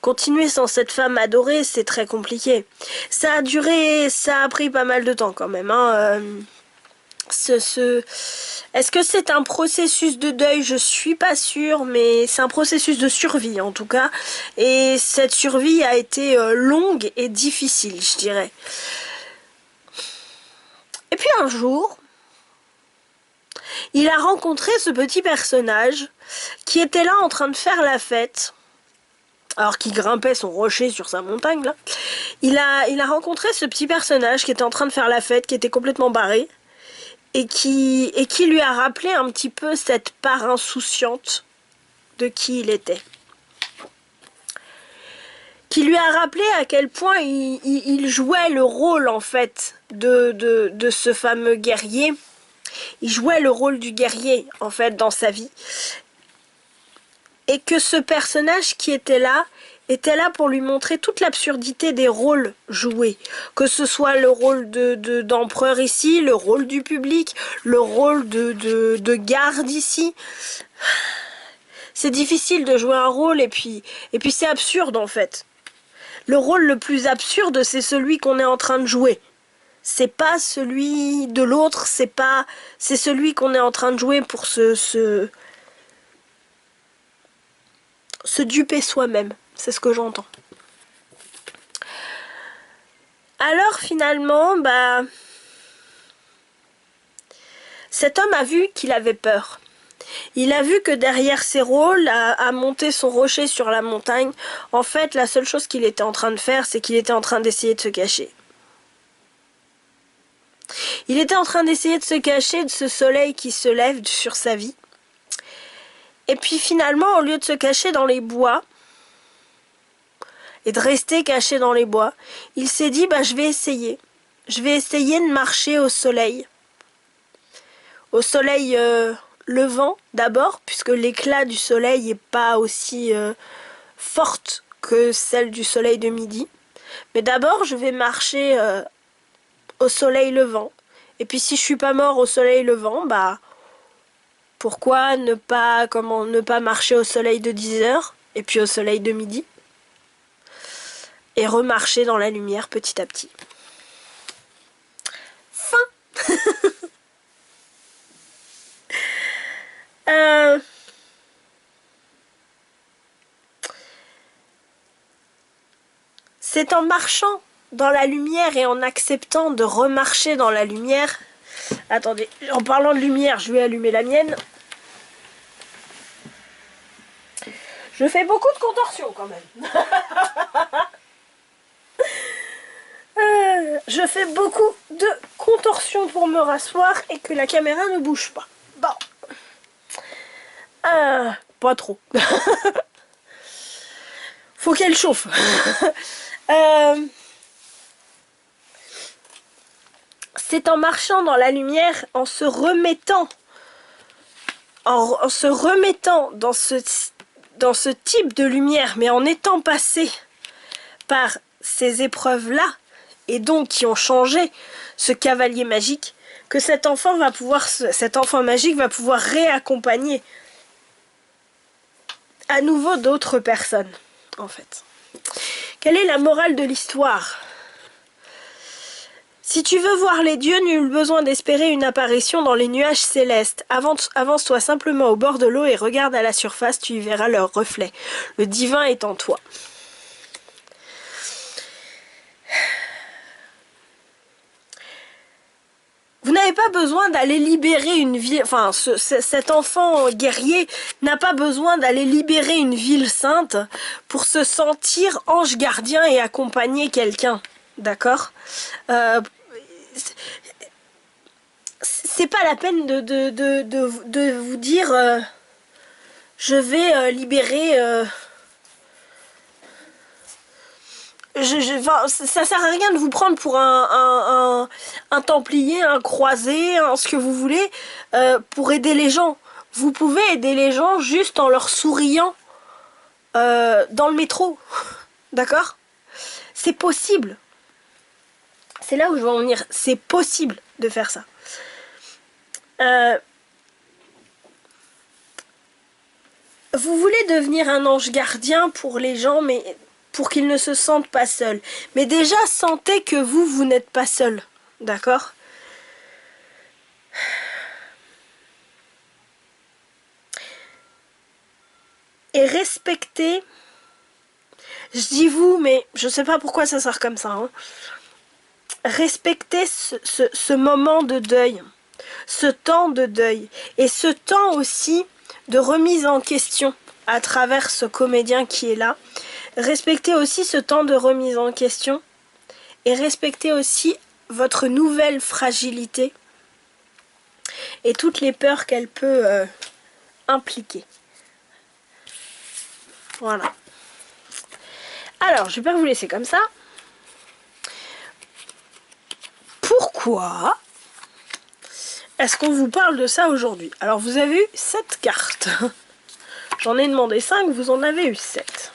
continuer sans cette femme adorée, c'est très compliqué. Ça a duré, ça a pris pas mal de temps quand même. Hein. Est-ce que c'est un processus de deuil? Je suis pas sûre, mais c'est un processus de survie en tout cas. Et cette survie a été longue et difficile, je dirais. Et puis un jour, il a rencontré ce petit personnage qui était là en train de faire la fête, alors qu'il grimpait son rocher sur sa montagne là. Il a rencontré ce petit personnage qui était en train de faire la fête, qui était complètement barré, et qui lui a rappelé un petit peu cette part insouciante de qui il était. Qui lui a rappelé à quel point il jouait le rôle en fait de ce fameux guerrier. Il jouait le rôle du guerrier en fait dans sa vie. Et que ce personnage qui était là pour lui montrer toute l'absurdité des rôles joués. Que ce soit le rôle d'empereur ici, le rôle du public, le rôle de garde ici. C'est difficile de jouer un rôle et puis c'est absurde en fait. Le rôle le plus absurde, c'est celui qu'on est en train de jouer. C'est pas celui de l'autre, c'est celui qu'on est en train de jouer pour se duper soi-même. C'est ce que j'entends. Alors finalement, cet homme a vu qu'il avait peur. Il a vu que derrière ses rôles, à monter son rocher sur la montagne, en fait, la seule chose qu'il était en train de faire, c'est qu'il était en train d'essayer de se cacher. Il était en train d'essayer de se cacher de ce soleil qui se lève sur sa vie. Et puis finalement, au lieu de se cacher dans les bois, et de rester caché dans les bois, il s'est dit, je vais essayer. Je vais essayer de marcher au soleil. Au soleil levant d'abord, puisque l'éclat du soleil n'est pas aussi forte que celle du soleil de midi. Mais d'abord, je vais marcher au soleil levant. Et puis si je suis pas mort au soleil levant, pourquoi ne pas marcher au soleil de 10h et puis au soleil de midi? Et remarcher dans la lumière petit à petit. Fin. C'est en marchant dans la lumière et en acceptant de remarcher dans la lumière. Attendez, en parlant de lumière, je vais allumer la mienne. Je fais beaucoup de contorsions quand même. Je fais beaucoup de contorsions pour me rasseoir et que la caméra ne bouge pas. Bon. Pas trop. Faut qu'elle chauffe. C'est en marchant dans la lumière, en se remettant dans ce type de lumière, mais en étant passé par ces épreuves-là, et donc qui ont changé ce cavalier magique, que cet enfant magique va pouvoir réaccompagner à nouveau d'autres personnes, en fait. Quelle est la morale de l'histoire? Si tu veux voir les dieux, nul besoin d'espérer une apparition dans les nuages célestes. Avance-toi simplement au bord de l'eau et regarde à la surface, tu y verras leur reflet. Le divin est en toi. Vous n'avez pas besoin d'aller libérer une ville, enfin cet enfant guerrier n'a pas besoin d'aller libérer une ville sainte pour se sentir ange gardien et accompagner quelqu'un, d'accord? C'est pas la peine de vous dire je vais libérer enfin, ça sert à rien de vous prendre pour un templier, un croisé, ce que vous voulez, pour aider les gens. Vous pouvez aider les gens juste en leur souriant dans le métro. D'accord? C'est possible. C'est là où je veux en venir. C'est possible de faire ça. Vous voulez devenir un ange gardien pour les gens, mais pour qu'ils ne se sentent pas seuls. Mais déjà, sentez que vous n'êtes pas seul. D'accord? Et respectez, je dis vous, mais je sais pas pourquoi ça sort comme ça. Hein. Respectez ce moment de deuil, ce temps de deuil, et ce temps aussi de remise en question à travers ce comédien qui est là. Respectez aussi ce temps de remise en question, et respectez aussi votre nouvelle fragilité, et toutes les peurs qu'elle peut impliquer. Voilà. Alors, je vais pas vous laisser comme ça. Pourquoi est-ce qu'on vous parle de ça aujourd'hui? Alors, vous avez eu 7 cartes. J'en ai demandé 5, vous en avez eu 7.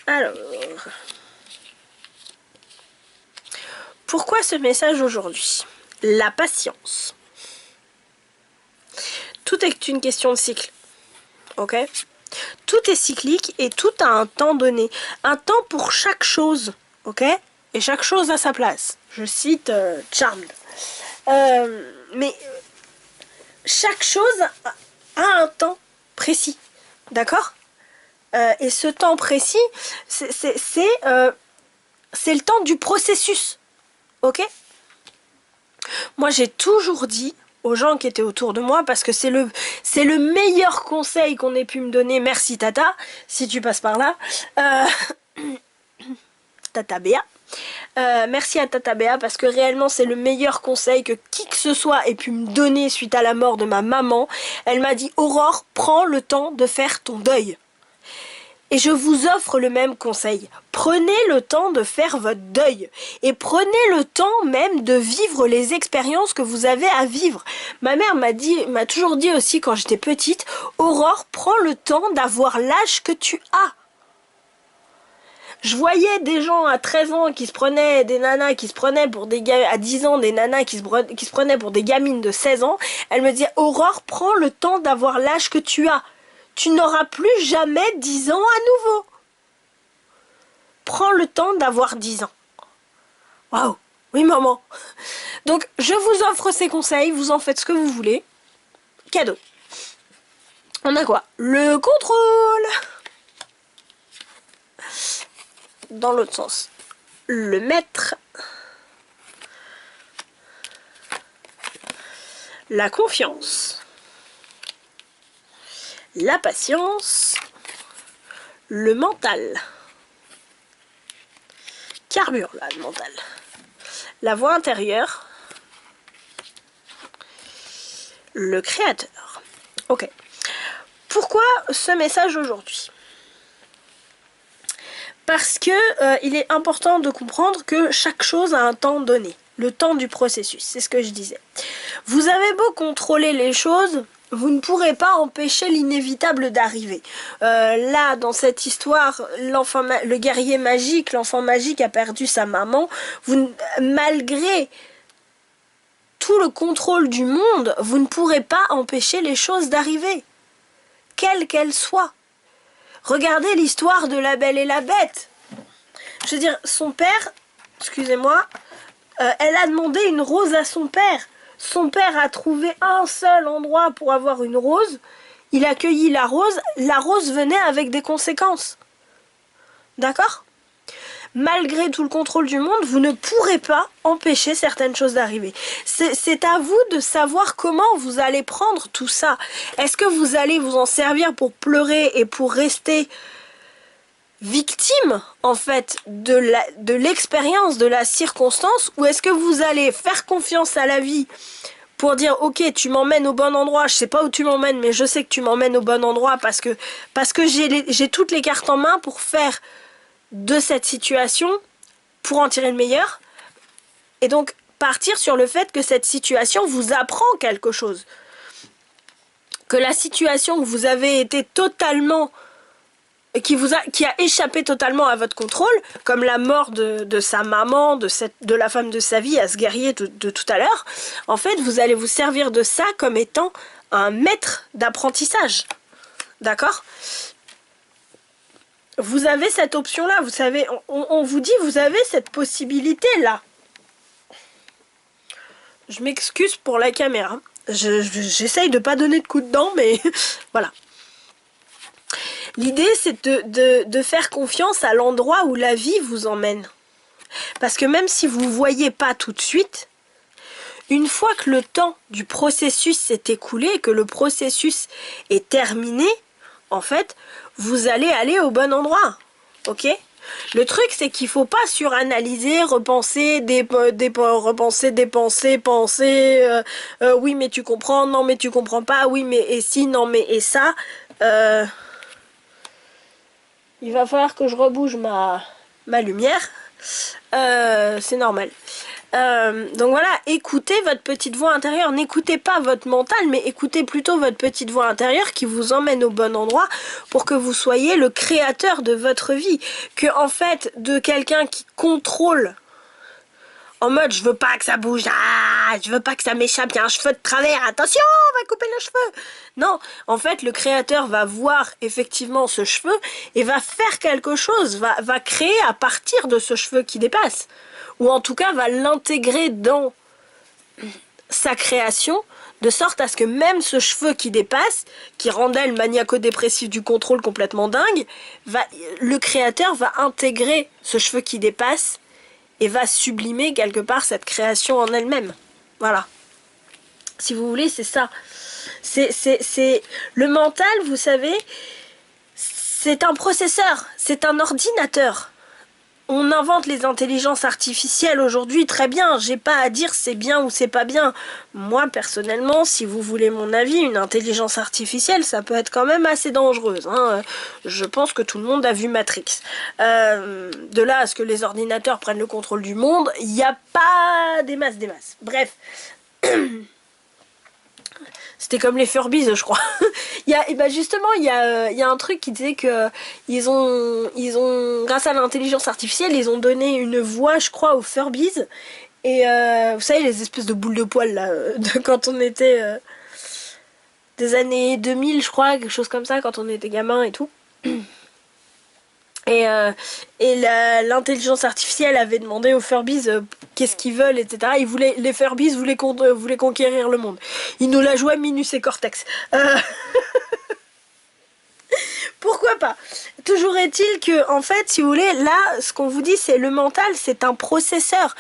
Alors, pourquoi ce message aujourd'hui? La patience. Tout est une question de cycle. Ok? Tout est cyclique et tout a un temps donné. Un temps pour chaque chose. Ok? Et chaque chose a sa place. Je cite Charmed. Mais chaque chose a un temps précis. D'accord? Et ce temps précis, c'est le temps du processus. Ok? Moi, j'ai toujours dit aux gens qui étaient autour de moi, parce que c'est le meilleur conseil qu'on ait pu me donner. Merci Tata, si tu passes par là. Tata Béa. Merci à Tata Béa, parce que réellement c'est le meilleur conseil que qui que ce soit ait pu me donner suite à la mort de ma maman. Elle m'a dit: Aurore, prends le temps de faire ton deuil. Et je vous offre le même conseil. Prenez le temps de faire votre deuil. Et prenez le temps même de vivre les expériences que vous avez à vivre. Ma mère m'a toujours dit aussi quand j'étais petite: Aurore, prends le temps d'avoir l'âge que tu as. Je voyais des gens à 13 ans qui se prenaient, des nanas qui se prenaient pour des gamines, à 10 ans, des nanas qui se prenaient pour des gamines de 16 ans. Elle me disait: Aurore, prends le temps d'avoir l'âge que tu as. Tu n'auras plus jamais 10 ans à nouveau. Prends le temps d'avoir 10 ans. Waouh, oui maman. Donc je vous offre ces conseils, vous en faites ce que vous voulez. Cadeau. On a quoi? Le contrôle. Dans l'autre sens. Le maître. La confiance. La patience. Le mental. Carbure là, le mental. La voix intérieure. Le créateur. Ok. Pourquoi ce message aujourd'hui? Parce que il est important de comprendre que chaque chose a un temps donné. Le temps du processus, c'est ce que je disais. Vous avez beau contrôler les choses, vous ne pourrez pas empêcher l'inévitable d'arriver. Là, dans cette histoire, le guerrier magique, l'enfant magique a perdu sa maman. Malgré tout le contrôle du monde, vous ne pourrez pas empêcher les choses d'arriver, quelles qu'elles soient. Regardez l'histoire de La Belle et la Bête. Je veux dire, son père, excusez-moi, elle a demandé une rose à son père. Son père a trouvé un seul endroit pour avoir une rose. Il a cueilli la rose. La rose venait avec des conséquences. D'accord ? Malgré tout le contrôle du monde, vous ne pourrez pas empêcher certaines choses d'arriver. C'est à vous de savoir comment vous allez prendre tout ça. Est-ce que vous allez vous en servir pour pleurer et pour rester victime, en fait, de l'expérience, de la circonstance, ou est-ce que vous allez faire confiance à la vie pour dire ok, tu m'emmènes au bon endroit, je sais pas où tu m'emmènes, mais je sais que tu m'emmènes au bon endroit parce que j'ai toutes les cartes en main pour faire de cette situation, pour en tirer le meilleur, et donc partir sur le fait que cette situation vous apprend quelque chose, que la situation que vous avez été totalement, qui a échappé totalement à votre contrôle, comme la mort de sa maman, de la femme de sa vie, à ce guerrier de tout à l'heure, en fait, vous allez vous servir de ça comme étant un maître d'apprentissage. D'accord ? Vous avez cette option-là, vous savez, on vous dit, vous avez cette possibilité-là. Je m'excuse pour la caméra. J'essaye de pas donner de coups de dent, mais voilà. L'idée, c'est de faire confiance à l'endroit où la vie vous emmène. Parce que même si vous ne voyez pas tout de suite, une fois que le temps du processus s'est écoulé et que le processus est terminé, en fait, vous allez aller au bon endroit. Ok ? Le truc, c'est qu'il ne faut pas suranalyser, repenser, dépenser, penser. Oui, mais tu comprends, non, mais tu comprends pas. Oui, mais et si, non, mais et ça. Il va falloir que je rebouge ma lumière. C'est normal. Donc voilà, écoutez votre petite voix intérieure. N'écoutez pas votre mental, mais écoutez plutôt votre petite voix intérieure qui vous emmène au bon endroit pour que vous soyez le créateur de votre vie. Que en fait, de quelqu'un qui contrôle en mode je veux pas que ça bouge, je veux pas que ça m'échappe, il y a un cheveu de travers, attention, on va couper le cheveu. Non, en fait le créateur va voir effectivement ce cheveu et va faire quelque chose, va créer à partir de ce cheveu qui dépasse. Ou en tout cas va l'intégrer dans sa création, de sorte à ce que même ce cheveu qui dépasse, qui rendait le maniaco-dépressif du contrôle complètement dingue, le créateur va intégrer ce cheveu qui dépasse et va sublimer quelque part cette création en elle-même. Voilà. Si vous voulez, c'est ça. C'est le mental, vous savez, c'est un processeur, c'est un ordinateur. On invente les intelligences artificielles aujourd'hui, très bien, j'ai pas à dire c'est bien ou c'est pas bien. Moi, personnellement, si vous voulez mon avis, une intelligence artificielle, ça peut être quand même assez dangereuse. Hein. Je pense que tout le monde a vu Matrix. De là à ce que les ordinateurs prennent le contrôle du monde, il n'y a pas des masses. Bref. C'était comme les Furbies, je crois. Justement, il y a un truc qui disait que ils ont, grâce à l'intelligence artificielle, ils ont donné une voix, je crois, aux Furbies. Et vous savez, les espèces de boules de poils, là, quand on était des années 2000, je crois, quelque chose comme ça, quand on était gamin et tout. Et l'intelligence artificielle avait demandé aux Furbies qu'est-ce qu'ils veulent, etc. Les Furbies voulaient conquérir le monde. Ils nous la jouaient Minus et Cortex. Pourquoi pas? Toujours est-il que, en fait, si vous voulez, là, ce qu'on vous dit, c'est le mental, c'est un processeur.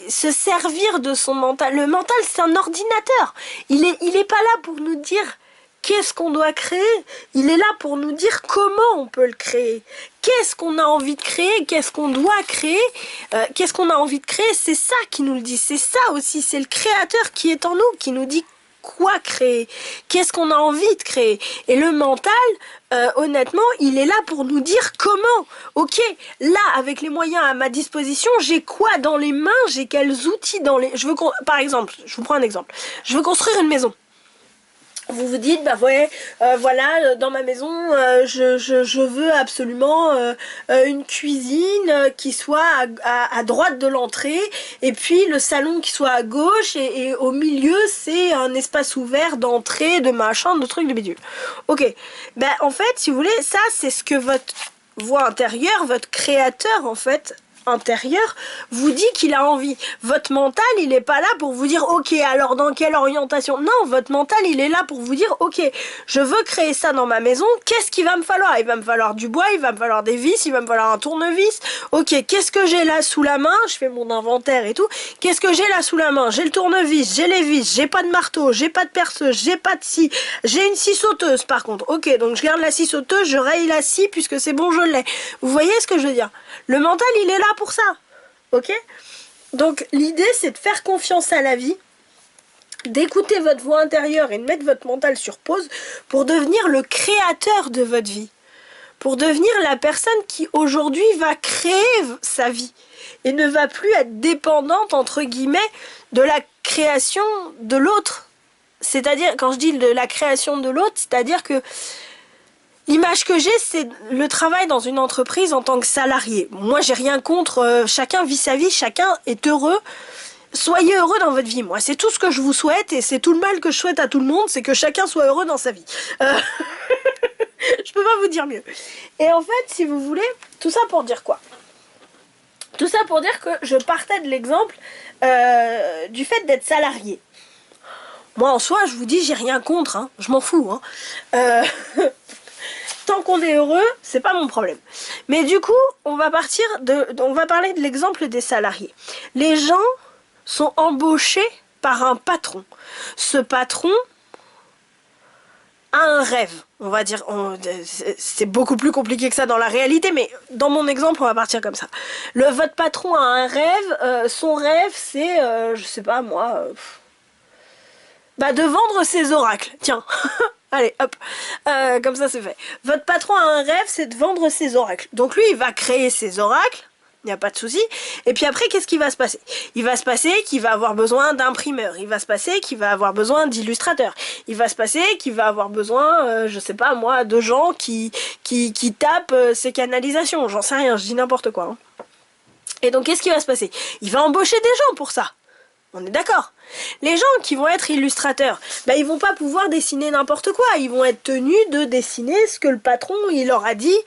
Se servir de son mental. Le mental, c'est un ordinateur. Il est pas là pour nous dire qu'est-ce qu'on doit créer. Il est là pour nous dire comment on peut le créer. Qu'est-ce qu'on a envie de créer, qu'est-ce qu'on doit créer, qu'est-ce qu'on a envie de créer, c'est ça qui nous le dit. C'est ça aussi, c'est le créateur qui est en nous, qui nous dit quoi créer, qu'est-ce qu'on a envie de créer. Et le mental, honnêtement, il est là pour nous dire comment. Ok, là, avec les moyens à ma disposition, j'ai quoi dans les mains, j'ai quels outils dans les... Par exemple, je vous prends un exemple. Je veux construire une maison. Vous vous dites, bah ouais, voilà, dans ma maison, je veux absolument une cuisine qui soit à droite de l'entrée, et puis le salon qui soit à gauche, et au milieu, c'est un espace ouvert d'entrée, de machin, de trucs, de bidule. Ok, ben en fait, si vous voulez, ça, c'est ce que votre voix intérieure, votre créateur, en fait, intérieur vous dit qu'il a envie. Votre mental, il n'est pas là pour vous dire ok, alors dans quelle orientation. Non, votre mental, il est là pour vous dire ok, je veux créer ça dans ma maison, qu'est-ce qu'il va me falloir? Il va me falloir du bois, il va me falloir des vis, il va me falloir un tournevis. Ok, qu'est-ce que j'ai là sous la main? Je fais mon inventaire et tout. Qu'est-ce que j'ai là sous la main? J'ai le tournevis, j'ai les vis, j'ai pas de marteau, j'ai pas de perceuse, j'ai pas de scie, j'ai une scie sauteuse par contre. Ok, donc je garde la scie sauteuse, je raye la scie puisque c'est bon, je l'ai. Vous voyez ce que je veux dire? Le mental, il est là pour ça, ok? Donc l'idée, c'est de faire confiance à la vie d'écouter votre voix intérieure et de mettre votre mental sur pause pour devenir le créateur de votre vie. Pour devenir la personne qui aujourd'hui va créer sa vie et ne va plus être dépendante, entre guillemets, de la création de l'autre. C'est-à-dire, quand je dis de la création de l'autre, c'est-à-dire que l'image que j'ai, c'est le travail dans une entreprise en tant que salarié. Moi, j'ai rien contre, chacun vit sa vie, chacun est heureux. Soyez heureux dans votre vie, moi. C'est tout ce que je vous souhaite et c'est tout le mal que je souhaite à tout le monde, c'est que chacun soit heureux dans sa vie. Je peux pas vous dire mieux. Et en fait, si vous voulez, tout ça pour dire quoi? Tout ça pour dire que je partais de l'exemple du fait d'être salarié. Moi, en soi, je vous dis, j'ai rien contre, hein. Je m'en fous. Hein. Tant qu'on est heureux, c'est pas mon problème. Mais du coup, on va parler de l'exemple des salariés. Les gens sont embauchés par un patron. Ce patron a un rêve, on va dire. C'est beaucoup plus compliqué que ça dans la réalité, mais dans mon exemple, on va partir comme ça. Votre patron a un rêve, son rêve, c'est, je sais pas moi, de vendre ses oracles. Tiens, allez, hop, comme ça c'est fait. Votre patron a un rêve, c'est de vendre ses oracles. Donc lui, il va créer ses oracles. Il n'y a pas de souci. Et puis après, qu'est-ce qui va se passer? Il va se passer qu'il va avoir besoin d'imprimeurs. Il va se passer qu'il va avoir besoin d'illustrateurs. Il va se passer qu'il va avoir besoin, je sais pas moi, de gens qui tapent ses canalisations. J'en sais rien, je dis n'importe quoi. Hein. Et donc, qu'est-ce qui va se passer? Il va embaucher des gens pour ça. On est d'accord. Les gens qui vont être illustrateurs, ils vont pas pouvoir dessiner n'importe quoi. Ils vont être tenus de dessiner ce que le patron, il leur a dit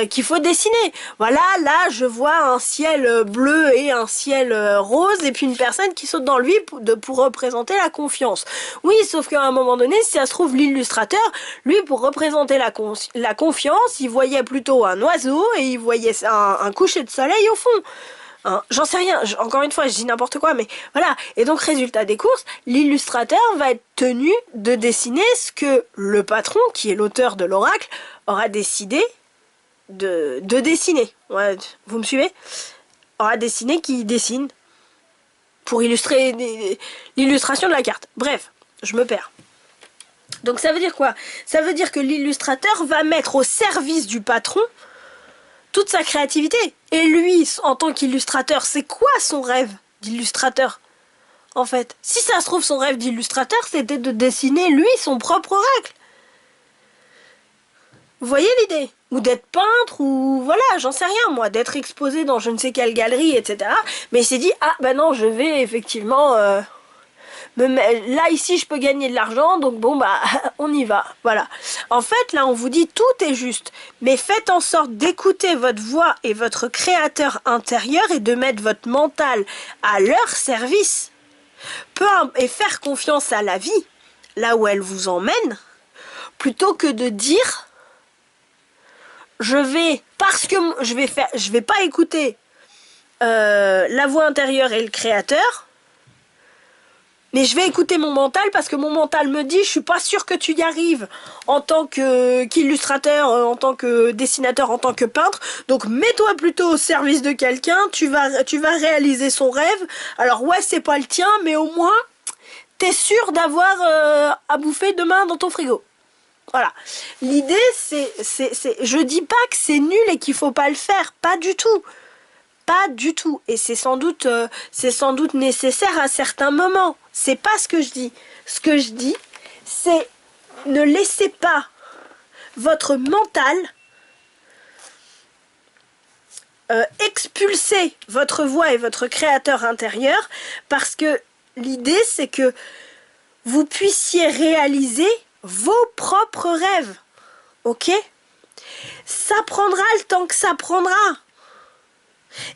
qu'il faut dessiner. Voilà, là, je vois un ciel bleu et un ciel rose et puis une personne qui saute dans le vide pour représenter la confiance. Oui, sauf qu'à un moment donné, si ça se trouve, l'illustrateur, lui, pour représenter la confiance, il voyait plutôt un oiseau et il voyait un coucher de soleil au fond. Hein, j'en sais rien, encore une fois, je dis n'importe quoi, mais voilà. Et donc, résultat des courses, l'illustrateur va être tenu de dessiner ce que le patron, qui est l'auteur de l'oracle, aura décidé de dessiner. Ouais, vous me suivez? Aura décidé qu'il dessine pour illustrer l'illustration de la carte. Bref, je me perds. Donc ça veut dire quoi? Ça veut dire que l'illustrateur va mettre au service du patron toute sa créativité. Et lui, en tant qu'illustrateur, c'est quoi son rêve d'illustrateur? En fait, si ça se trouve, son rêve d'illustrateur, c'était de dessiner, lui, son propre oracle. Vous voyez l'idée? Ou d'être peintre, ou voilà, j'en sais rien moi, d'être exposé dans je ne sais quelle galerie, etc. Mais il s'est dit, ah ben non, je vais effectivement... là, ici, je peux gagner de l'argent, donc bon, on y va, voilà. En fait, là, on vous dit, tout est juste, mais faites en sorte d'écouter votre voix et votre créateur intérieur et de mettre votre mental à leur service. Et faire confiance à la vie, là où elle vous emmène, plutôt que de dire... parce que je vais pas écouter la voix intérieure et le créateur, mais je vais écouter mon mental parce que mon mental me dit je suis pas sûr que tu y arrives en tant qu'illustrateur, en tant que dessinateur, en tant que peintre, donc mets-toi plutôt au service de quelqu'un, tu vas réaliser son rêve. Alors ouais, c'est pas le tien, mais au moins t'es sûr d'avoir à bouffer demain dans ton frigo. Voilà, l'idée je dis pas que c'est nul et qu'il faut pas le faire, pas du tout, pas du tout, et c'est sans doute nécessaire à certains moments, c'est pas ce que je dis, ce que je dis, c'est ne laissez pas votre mental expulser votre voix et votre créateur intérieur, parce que l'idée c'est que vous puissiez réaliser vos propres rêves, ok? Ça prendra le temps que ça prendra.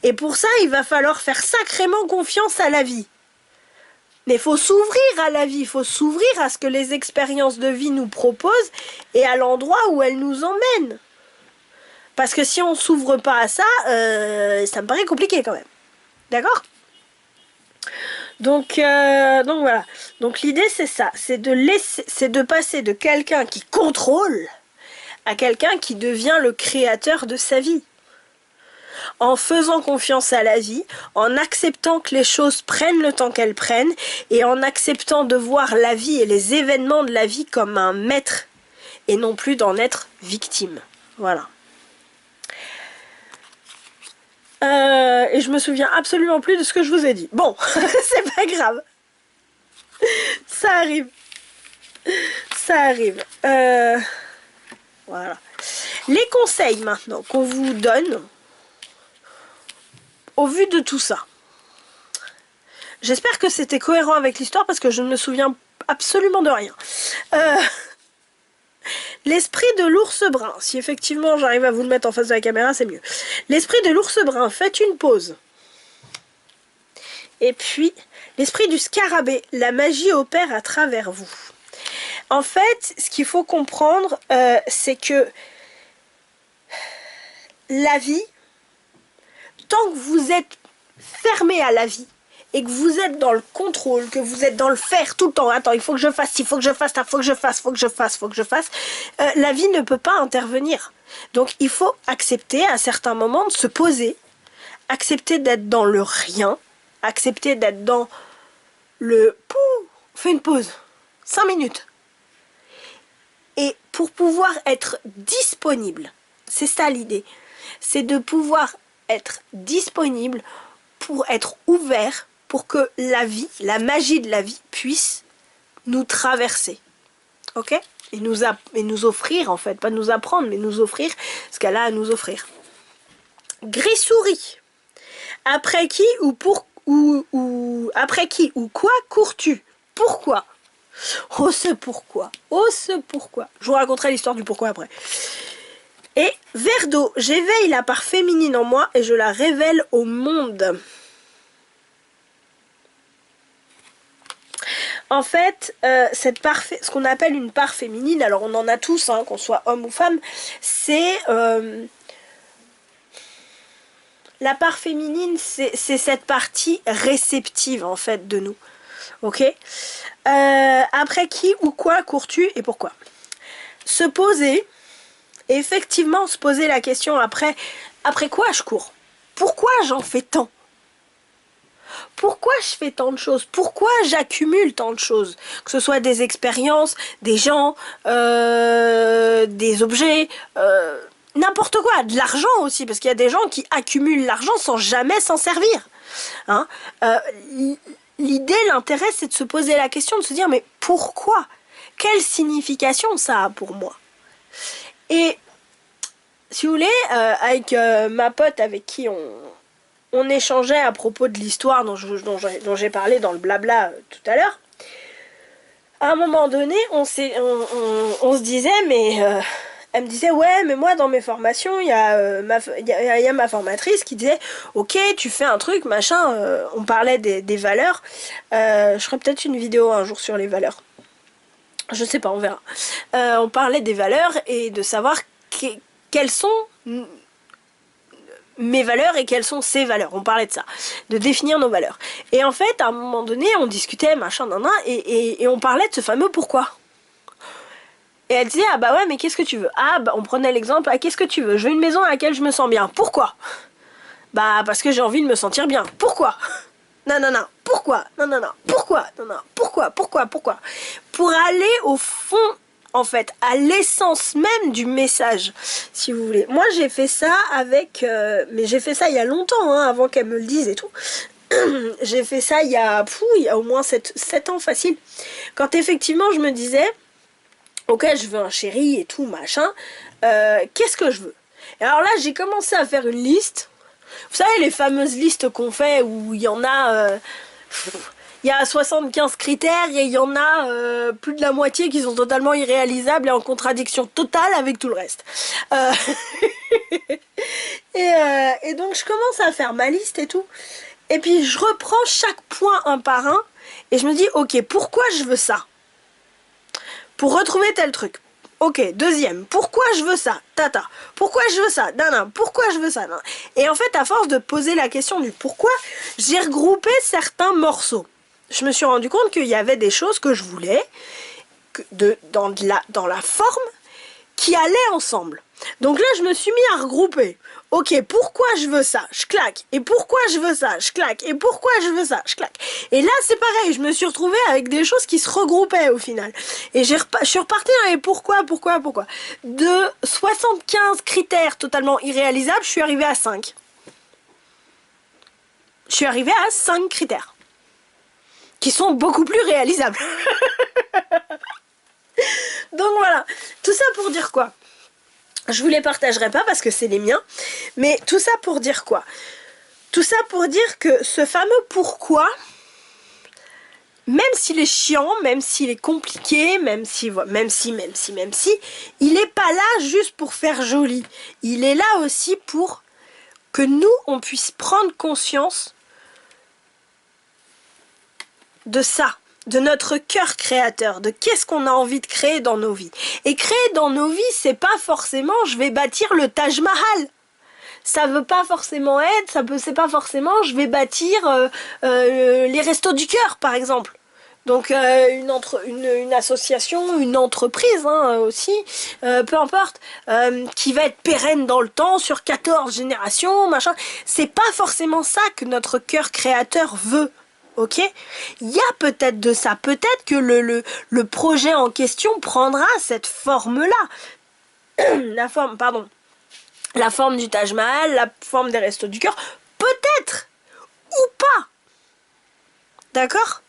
Et pour ça, il va falloir faire sacrément confiance à la vie. Mais il faut s'ouvrir à la vie, il faut s'ouvrir à ce que les expériences de vie nous proposent et à l'endroit où elles nous emmènent. Parce que si on s'ouvre pas à ça, ça me paraît compliqué quand même. D'accord ? Donc voilà. Donc l'idée c'est ça, c'est de passer de quelqu'un qui contrôle à quelqu'un qui devient le créateur de sa vie. en faisant confiance à la vie, en acceptant que les choses prennent le temps qu'elles prennent et en acceptant de voir la vie et les événements de la vie comme un maître et non plus d'en être victime. Voilà. Et je me souviens absolument plus de ce que je vous ai dit. Bon, c'est pas grave. Ça arrive. Ça arrive. Voilà. Les conseils maintenant qu'on vous donne au vu de tout ça. J'espère que c'était cohérent avec l'histoire parce que je ne me souviens absolument de rien. L'esprit de l'ours brun. Si effectivement j'arrive à vous le mettre en face de la caméra, c'est mieux. L'esprit de l'ours brun. Faites une pause. Et puis, l'esprit du scarabée. La magie opère à travers vous. En fait, ce qu'il faut comprendre, c'est que la vie, tant que vous êtes fermé à la vie, et que vous êtes dans le contrôle, que vous êtes dans le faire tout le temps, attends, il faut que je fasse, il faut que je fasse, il faut que je fasse, faut que je fasse, faut que je fasse, la vie ne peut pas intervenir. Donc il faut accepter à certains moments de se poser, accepter d'être dans le rien, accepter d'être dans le pouh, fais une pause, 5 minutes. Et pour pouvoir être disponible, c'est ça l'idée, c'est de pouvoir être disponible pour être ouvert, pour que la vie, la magie de la vie puisse nous traverser. Ok? Et nous offrir, en fait, pas nous apprendre, mais nous offrir ce qu'elle a à nous offrir. Gris-souris. Après qui après qui ou quoi cours-tu? Pourquoi? Oh ce pourquoi. Oh ce pourquoi. Je vous raconterai l'histoire du pourquoi après. Et verre d'eau. J'éveille la part féminine en moi et je la révèle au monde. En fait, ce qu'on appelle une part féminine, alors on en a tous, hein, qu'on soit homme ou femme, c'est la part féminine, c'est cette partie réceptive en fait de nous. Ok? Après qui ou quoi cours-tu et pourquoi? Se poser, effectivement se poser la question après quoi je cours? Pourquoi j'en fais tant? Pourquoi je fais tant de choses? Pourquoi j'accumule tant de choses? Que ce soit des expériences, des gens, des objets, n'importe quoi, de l'argent aussi, parce qu'il y a des gens qui accumulent l'argent sans jamais s'en servir. Hein? L'idée, l'intérêt, c'est de se poser la question, de se dire, mais pourquoi? Quelle signification ça a pour moi? Et, si vous voulez, avec ma pote avec qui on échangeait à propos de l'histoire dont j'ai parlé dans le blabla tout à l'heure. À un moment donné, on se disait, mais... elle me disait, ouais, mais moi, dans mes formations, il y a ma formatrice qui disait, ok, tu fais un truc, machin, on parlait des valeurs. Je ferai peut-être une vidéo un jour sur les valeurs. Je sais pas, on verra. On parlait des valeurs et de savoir quelles sont... mes valeurs et quelles sont ses valeurs. On parlait de ça, de définir nos valeurs. Et en fait, à un moment donné, on discutait, machin, et on parlait de ce fameux pourquoi. Et elle disait, ah bah ouais, mais qu'est-ce que tu veux? Ah bah on prenait l'exemple, ah qu'est-ce que tu veux? Je veux une maison à laquelle je me sens bien. Pourquoi? Bah parce que j'ai envie de me sentir bien. Pourquoi? Non, non, non. Pourquoi? Non, non, non. Pourquoi? Non, non. Pourquoi? Pour aller au fond, en fait, à l'essence même du message, si vous voulez. Moi, j'ai fait ça avec... mais j'ai fait ça il y a longtemps, hein, avant qu'elle me le dise et tout. J'ai fait ça il y a au moins 7 ans facile. Quand effectivement, je me disais, ok, je veux un chéri et tout, machin. Qu'est-ce que je veux? Et alors là, j'ai commencé à faire une liste. Vous savez, les fameuses listes qu'on fait où il y en a... il y a 75 critères et il y en a plus de la moitié qui sont totalement irréalisables et en contradiction totale avec tout le reste. Et donc je commence à faire ma liste et tout. Et puis je reprends chaque point un par un et je me dis, ok, pourquoi je veux ça? Pour retrouver tel truc. Ok, deuxième, pourquoi je veux ça? Tata. Pourquoi je veux ça? Nana. Pourquoi je veux ça? Nana. Et en fait, à force de poser la question du pourquoi, j'ai regroupé certains morceaux. Je me suis rendu compte qu'il y avait des choses que je voulais, dans la forme, qui allaient ensemble. Donc là, je me suis mis à regrouper. Ok, pourquoi je veux ça? Je claque. Et pourquoi je veux ça? Je claque. Et pourquoi je veux ça? Je claque. Et là, c'est pareil. Je me suis retrouvée avec des choses qui se regroupaient au final. Et je suis repartie dans les pourquoi. De 75 critères totalement irréalisables, je suis arrivée à 5. Je suis arrivée à 5 critères. Qui sont beaucoup plus réalisables. Donc voilà. Tout ça pour dire quoi? Je vous les partagerai pas parce que c'est les miens, mais tout ça pour dire quoi? Tout ça pour dire que ce fameux pourquoi, même s'il est chiant, même s'il est compliqué, même si, il n'est pas là juste pour faire joli. Il est là aussi pour que nous, on puisse prendre conscience de ça. De notre cœur créateur, de qu'est-ce qu'on a envie de créer dans nos vies. Et créer dans nos vies, c'est pas forcément je vais bâtir le Taj Mahal. Ça veut pas forcément être, c'est pas forcément je vais bâtir les Restos du Cœur, par exemple. Donc une association, une entreprise aussi, peu importe, qui va être pérenne dans le temps, sur 14 générations, machin. C'est pas forcément ça que notre cœur créateur veut. Ok, il y a peut-être de ça, peut-être que le projet en question prendra cette forme-là, la forme du Taj Mahal, la forme des Restos du Cœur, peut-être, ou pas, d'accord?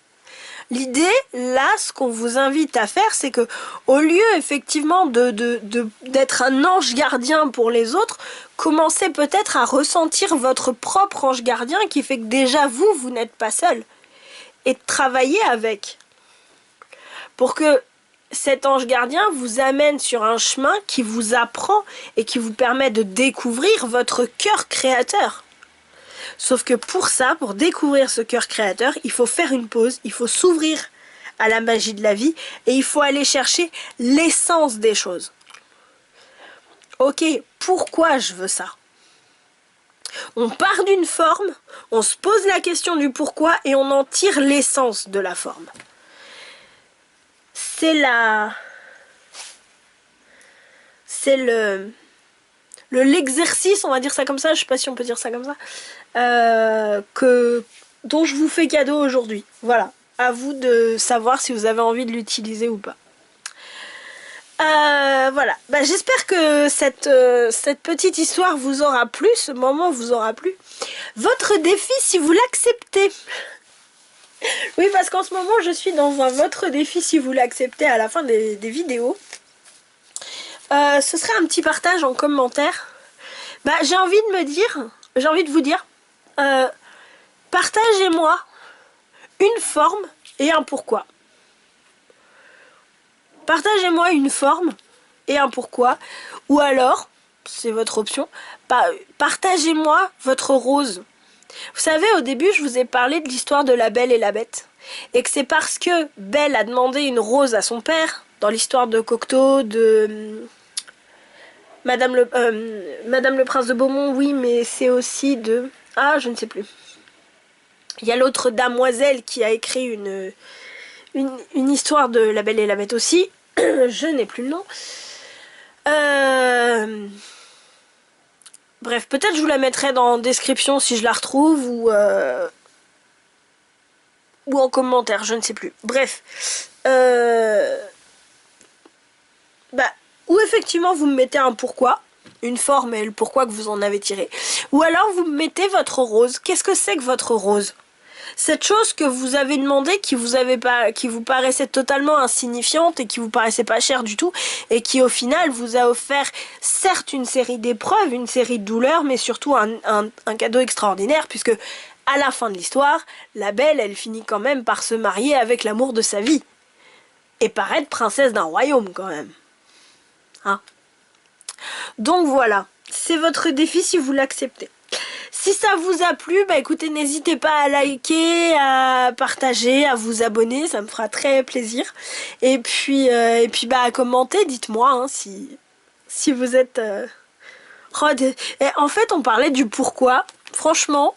L'idée, là, ce qu'on vous invite à faire, c'est que, au lieu, effectivement, d'être un ange gardien pour les autres, commencez peut-être à ressentir votre propre ange gardien qui fait que déjà, vous n'êtes pas seul. Et de travailler avec. Pour que cet ange gardien vous amène sur un chemin qui vous apprend et qui vous permet de découvrir votre cœur créateur. Sauf que pour ça, pour découvrir ce cœur créateur, il faut faire une pause, il faut s'ouvrir à la magie de la vie et il faut aller chercher l'essence des choses. Ok, pourquoi je veux ça? On part d'une forme, on se pose la question du pourquoi et on en tire l'essence de la forme. C'est l'exercice, on va dire ça comme ça, je sais pas si on peut dire ça comme ça, dont je vous fais cadeau aujourd'hui. Voilà, à vous de savoir si vous avez envie de l'utiliser ou pas. Voilà, j'espère que cette petite histoire vous aura plu, ce moment vous aura plu. Votre défi, si vous l'acceptez. Oui, parce qu'en ce moment, je suis dans un votre défi, si vous l'acceptez, à la fin des vidéos. Ce serait un petit partage en commentaire. J'ai envie de vous dire, partagez-moi une forme et un pourquoi. Partagez-moi une forme et un pourquoi. Ou alors, c'est votre option, partagez-moi votre rose. Vous savez, au début, je vous ai parlé de l'histoire de la Belle et la Bête. Et que c'est parce que Belle a demandé une rose à son père, dans l'histoire de Cocteau, de Madame le Prince de Beaumont, oui, mais c'est aussi de... Ah, je ne sais plus. Il y a l'autre damoiselle qui a écrit une histoire de la Belle et la Bête aussi. Je n'ai plus le nom. Bref, peut-être je vous la mettrai dans description si je la retrouve ou en commentaire, je ne sais plus. Bref. Ou effectivement vous me mettez un pourquoi, une forme et le pourquoi que vous en avez tiré. Ou alors vous me mettez votre rose. Qu'est-ce que c'est que votre rose? Cette chose que vous avez demandé, qui vous paraissait totalement insignifiante et qui vous paraissait pas chère du tout, et qui au final vous a offert certes une série d'épreuves, une série de douleurs, mais surtout un cadeau extraordinaire, puisque à la fin de l'histoire, la Belle, elle finit quand même par se marier avec l'amour de sa vie. Et par être princesse d'un royaume quand même. Hein? Donc voilà, c'est votre défi si vous l'acceptez. Si ça vous a plu, écoutez, n'hésitez pas à liker, à partager, à vous abonner, ça me fera très plaisir. Et puis à commenter, dites-moi si vous êtes... Et en fait, on parlait du pourquoi. Franchement,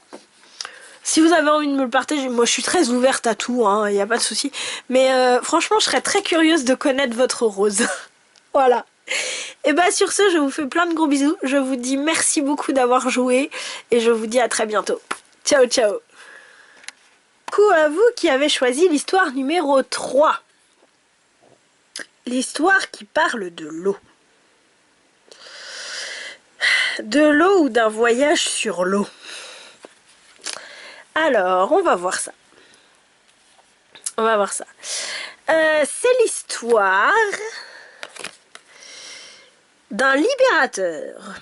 si vous avez envie de me le partager, moi je suis très ouverte à tout, il n'y a pas de souci. Mais franchement, je serais très curieuse de connaître votre rose. Voilà. Et bah sur ce, je vous fais plein de gros bisous. Je vous dis merci beaucoup d'avoir joué et je vous dis à très bientôt. Ciao, ciao. Coucou à vous qui avez choisi l'histoire numéro 3. L'histoire qui parle de l'eau. De l'eau ou d'un voyage sur l'eau. Alors, on va voir ça. On va voir ça. C'est l'histoire d'un libérateur.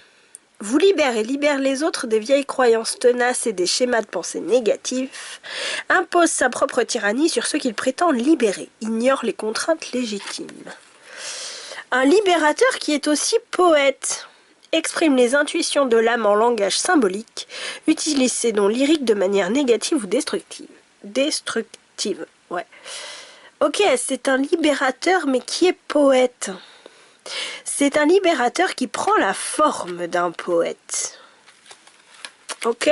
Vous libère et libère les autres des vieilles croyances tenaces et des schémas de pensée négatifs, impose sa propre tyrannie sur ceux qu'il prétend libérer, ignore les contraintes légitimes. Un libérateur qui est aussi poète, exprime les intuitions de l'âme en langage symbolique, utilise ses dons lyriques de manière négative ou destructive. Destructive, ouais. Ok, c'est un libérateur mais qui est poète. C'est un libérateur qui prend la forme d'un poète. Ok.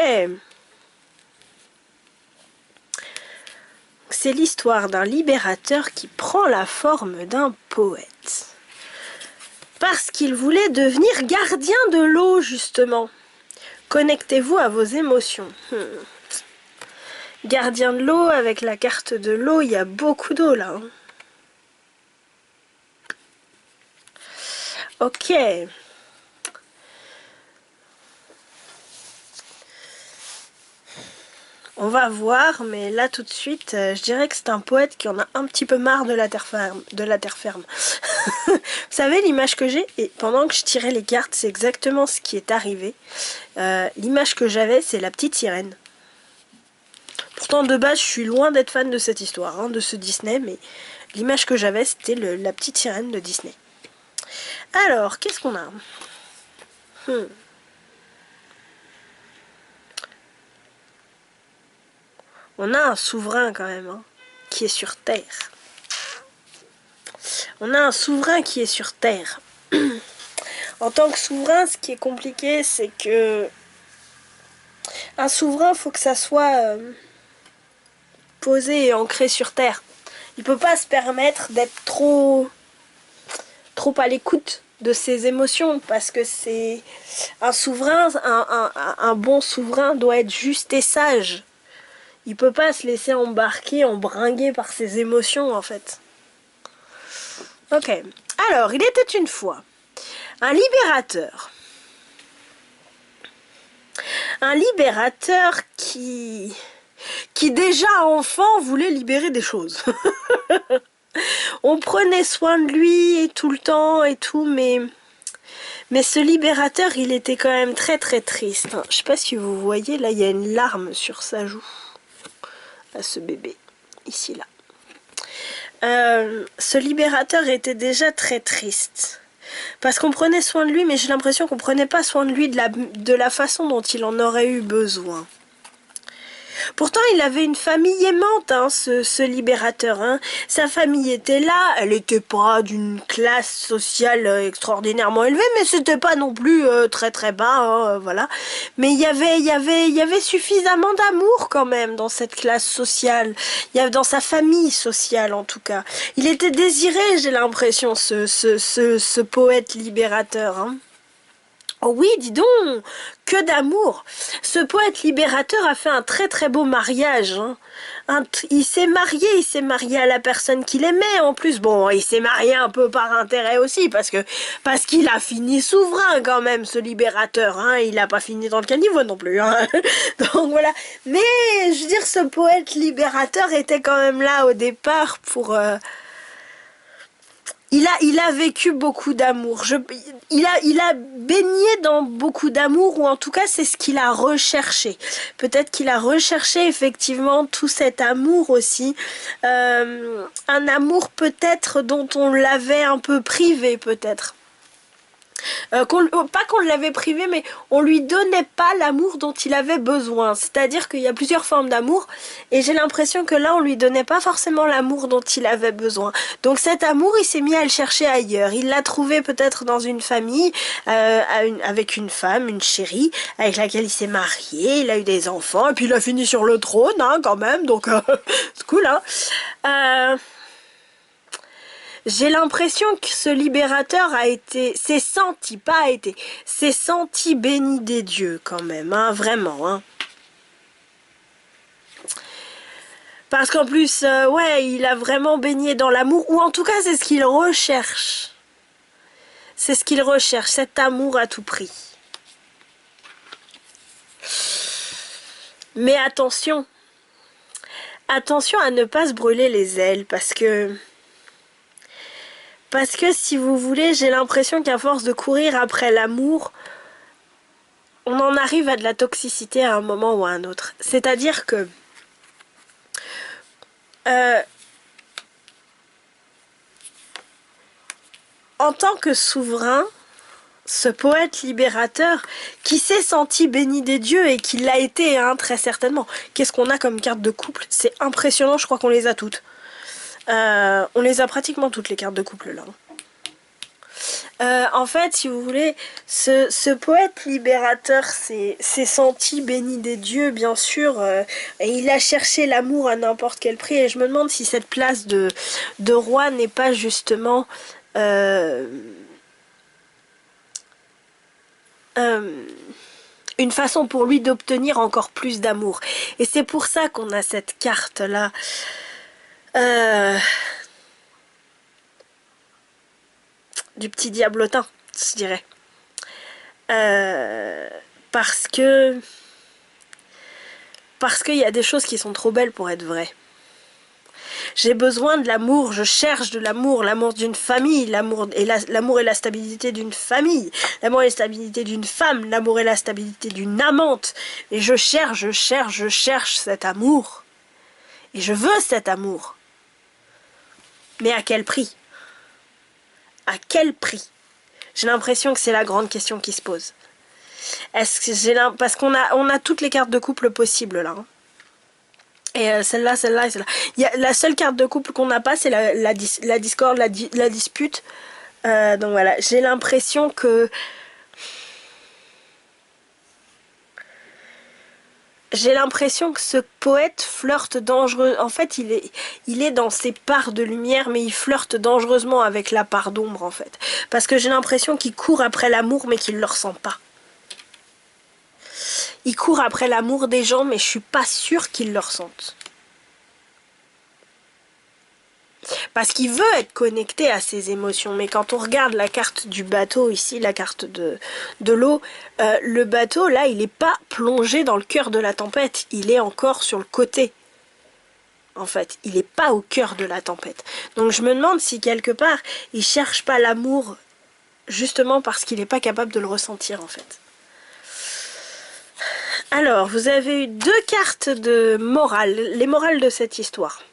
C'est l'histoire d'un libérateur qui prend la forme d'un poète. Parce qu'il voulait devenir gardien de l'eau, justement. Connectez-vous à vos émotions. Gardien de l'eau, avec la carte de l'eau, il y a beaucoup d'eau là. Ok. On va voir, mais là tout de suite, je dirais que c'est un poète qui en a un petit peu marre de la terre ferme. Vous savez l'image que j'ai, et pendant que je tirais les cartes, c'est exactement ce qui est arrivé. L'image que j'avais, c'est la petite sirène. Pourtant de base, je suis loin d'être fan de cette histoire, hein, de ce Disney, mais l'image que j'avais, c'était la petite sirène de Disney. Alors, qu'est-ce qu'on a? On a un souverain quand même, hein, qui est sur Terre. On a un souverain qui est sur Terre. En tant que souverain, ce qui est compliqué, c'est que un souverain, faut que ça soit posé et ancré sur Terre. Il peut pas se permettre d'être trop à l'écoute de ses émotions, parce que c'est un souverain, un bon souverain doit être juste et sage. Il peut pas se laisser embarquer, embringuer par ses émotions en fait. Ok. Alors, il était une fois un libérateur. Un libérateur qui déjà enfant voulait libérer des choses. On prenait soin de lui et tout le temps et tout, mais ce libérateur, il était quand même très très triste. Je sais pas si vous voyez, là il y a une larme sur sa joue. À ce bébé, ici là. Ce libérateur était déjà très triste. Parce qu'on prenait soin de lui, mais j'ai l'impression qu'on prenait pas soin de lui de la façon dont il en aurait eu besoin. Pourtant, il avait une famille aimante, hein, ce libérateur. Hein. Sa famille était là, elle n'était pas d'une classe sociale extraordinairement élevée, mais c'était pas non plus très très bas, hein, voilà. Mais il y avait suffisamment d'amour quand même dans cette classe sociale, dans sa famille sociale en tout cas. Il était désiré, j'ai l'impression, ce poète libérateur. Hein. Oh oui, dis donc, que d'amour. Ce poète libérateur a fait un très très beau mariage. Hein. Il s'est marié à la personne qu'il aimait en plus. Bon, il s'est marié un peu par intérêt aussi, parce qu'il a fini souverain quand même, ce libérateur. Hein. Il n'a pas fini dans le caniveau non plus. Hein. Donc voilà. Mais, je veux dire, ce poète libérateur était quand même là au départ pour... Il a vécu beaucoup d'amour. Il a baigné dans beaucoup d'amour, ou en tout cas c'est ce qu'il a recherché. Peut-être qu'il a recherché effectivement tout cet amour aussi. Un amour peut-être dont on l'avait un peu privé peut-être. Pas qu'on l'avait privé, mais on lui donnait pas l'amour dont il avait besoin. C'est-à-dire qu'il y a plusieurs formes d'amour, et j'ai l'impression que là on lui donnait pas forcément l'amour dont il avait besoin. Donc cet amour, il s'est mis à le chercher ailleurs. Il l'a trouvé peut-être dans une famille, avec une femme, une chérie, avec laquelle il s'est marié, il a eu des enfants, et puis il a fini sur le trône, hein, quand même, donc c'est cool, hein. J'ai l'impression que ce libérateur s'est senti béni des dieux quand même, hein, vraiment, hein. Parce qu'en plus, ouais, il a vraiment baigné dans l'amour, ou en tout cas, c'est ce qu'il recherche. C'est ce qu'il recherche, cet amour à tout prix. Mais attention, attention à ne pas se brûler les ailes, parce que si vous voulez, j'ai l'impression qu'à force de courir après l'amour, on en arrive à de la toxicité à un moment ou à un autre. C'est-à-dire que en tant que souverain, ce poète libérateur qui s'est senti béni des dieux et qui l'a été, hein, très certainement. Qu'est-ce qu'on a comme carte de couple? C'est impressionnant, je crois qu'on les a toutes. On les a pratiquement toutes les cartes de couple là. En fait, si vous voulez, ce poète libérateur s'est senti béni des dieux, bien sûr, et il a cherché l'amour à n'importe quel prix. Et je me demande si cette place de roi n'est pas justement une façon pour lui d'obtenir encore plus d'amour. Et c'est pour ça qu'on a cette carte-là. Du petit diablotin, je dirais. Parce qu'il y a des choses qui sont trop belles pour être vraies. J'ai besoin de l'amour, je cherche de l'amour, l'amour d'une famille, l'amour et la stabilité d'une famille, l'amour et la stabilité d'une femme, l'amour et la stabilité d'une amante. Et je cherche cet amour. Et je veux cet amour. Mais à quel prix? À quel prix? J'ai l'impression que c'est la grande question qui se pose. Parce qu'on a toutes les cartes de couple possibles là. Hein. Et celle-là et celle-là. La seule carte de couple qu'on n'a pas, c'est la discorde, la dispute. Donc voilà, j'ai l'impression que... J'ai l'impression que ce poète flirte dangereux. En fait, il est dans ses parts de lumière, mais il flirte dangereusement avec la part d'ombre, en fait. Parce que j'ai l'impression qu'il court après l'amour, mais qu'il ne le ressent pas. Il court après l'amour des gens, mais je suis pas sûre qu'il le ressente. Parce qu'il veut être connecté à ses émotions. Mais quand on regarde la carte du bateau ici, la carte de l'eau, le bateau, là, il n'est pas plongé dans le cœur de la tempête. Il est encore sur le côté. En fait, il n'est pas au cœur de la tempête. Donc je me demande si quelque part, il cherche pas l'amour justement parce qu'il n'est pas capable de le ressentir, en fait. Alors, vous avez eu 2 cartes de morale, les morales de cette histoire.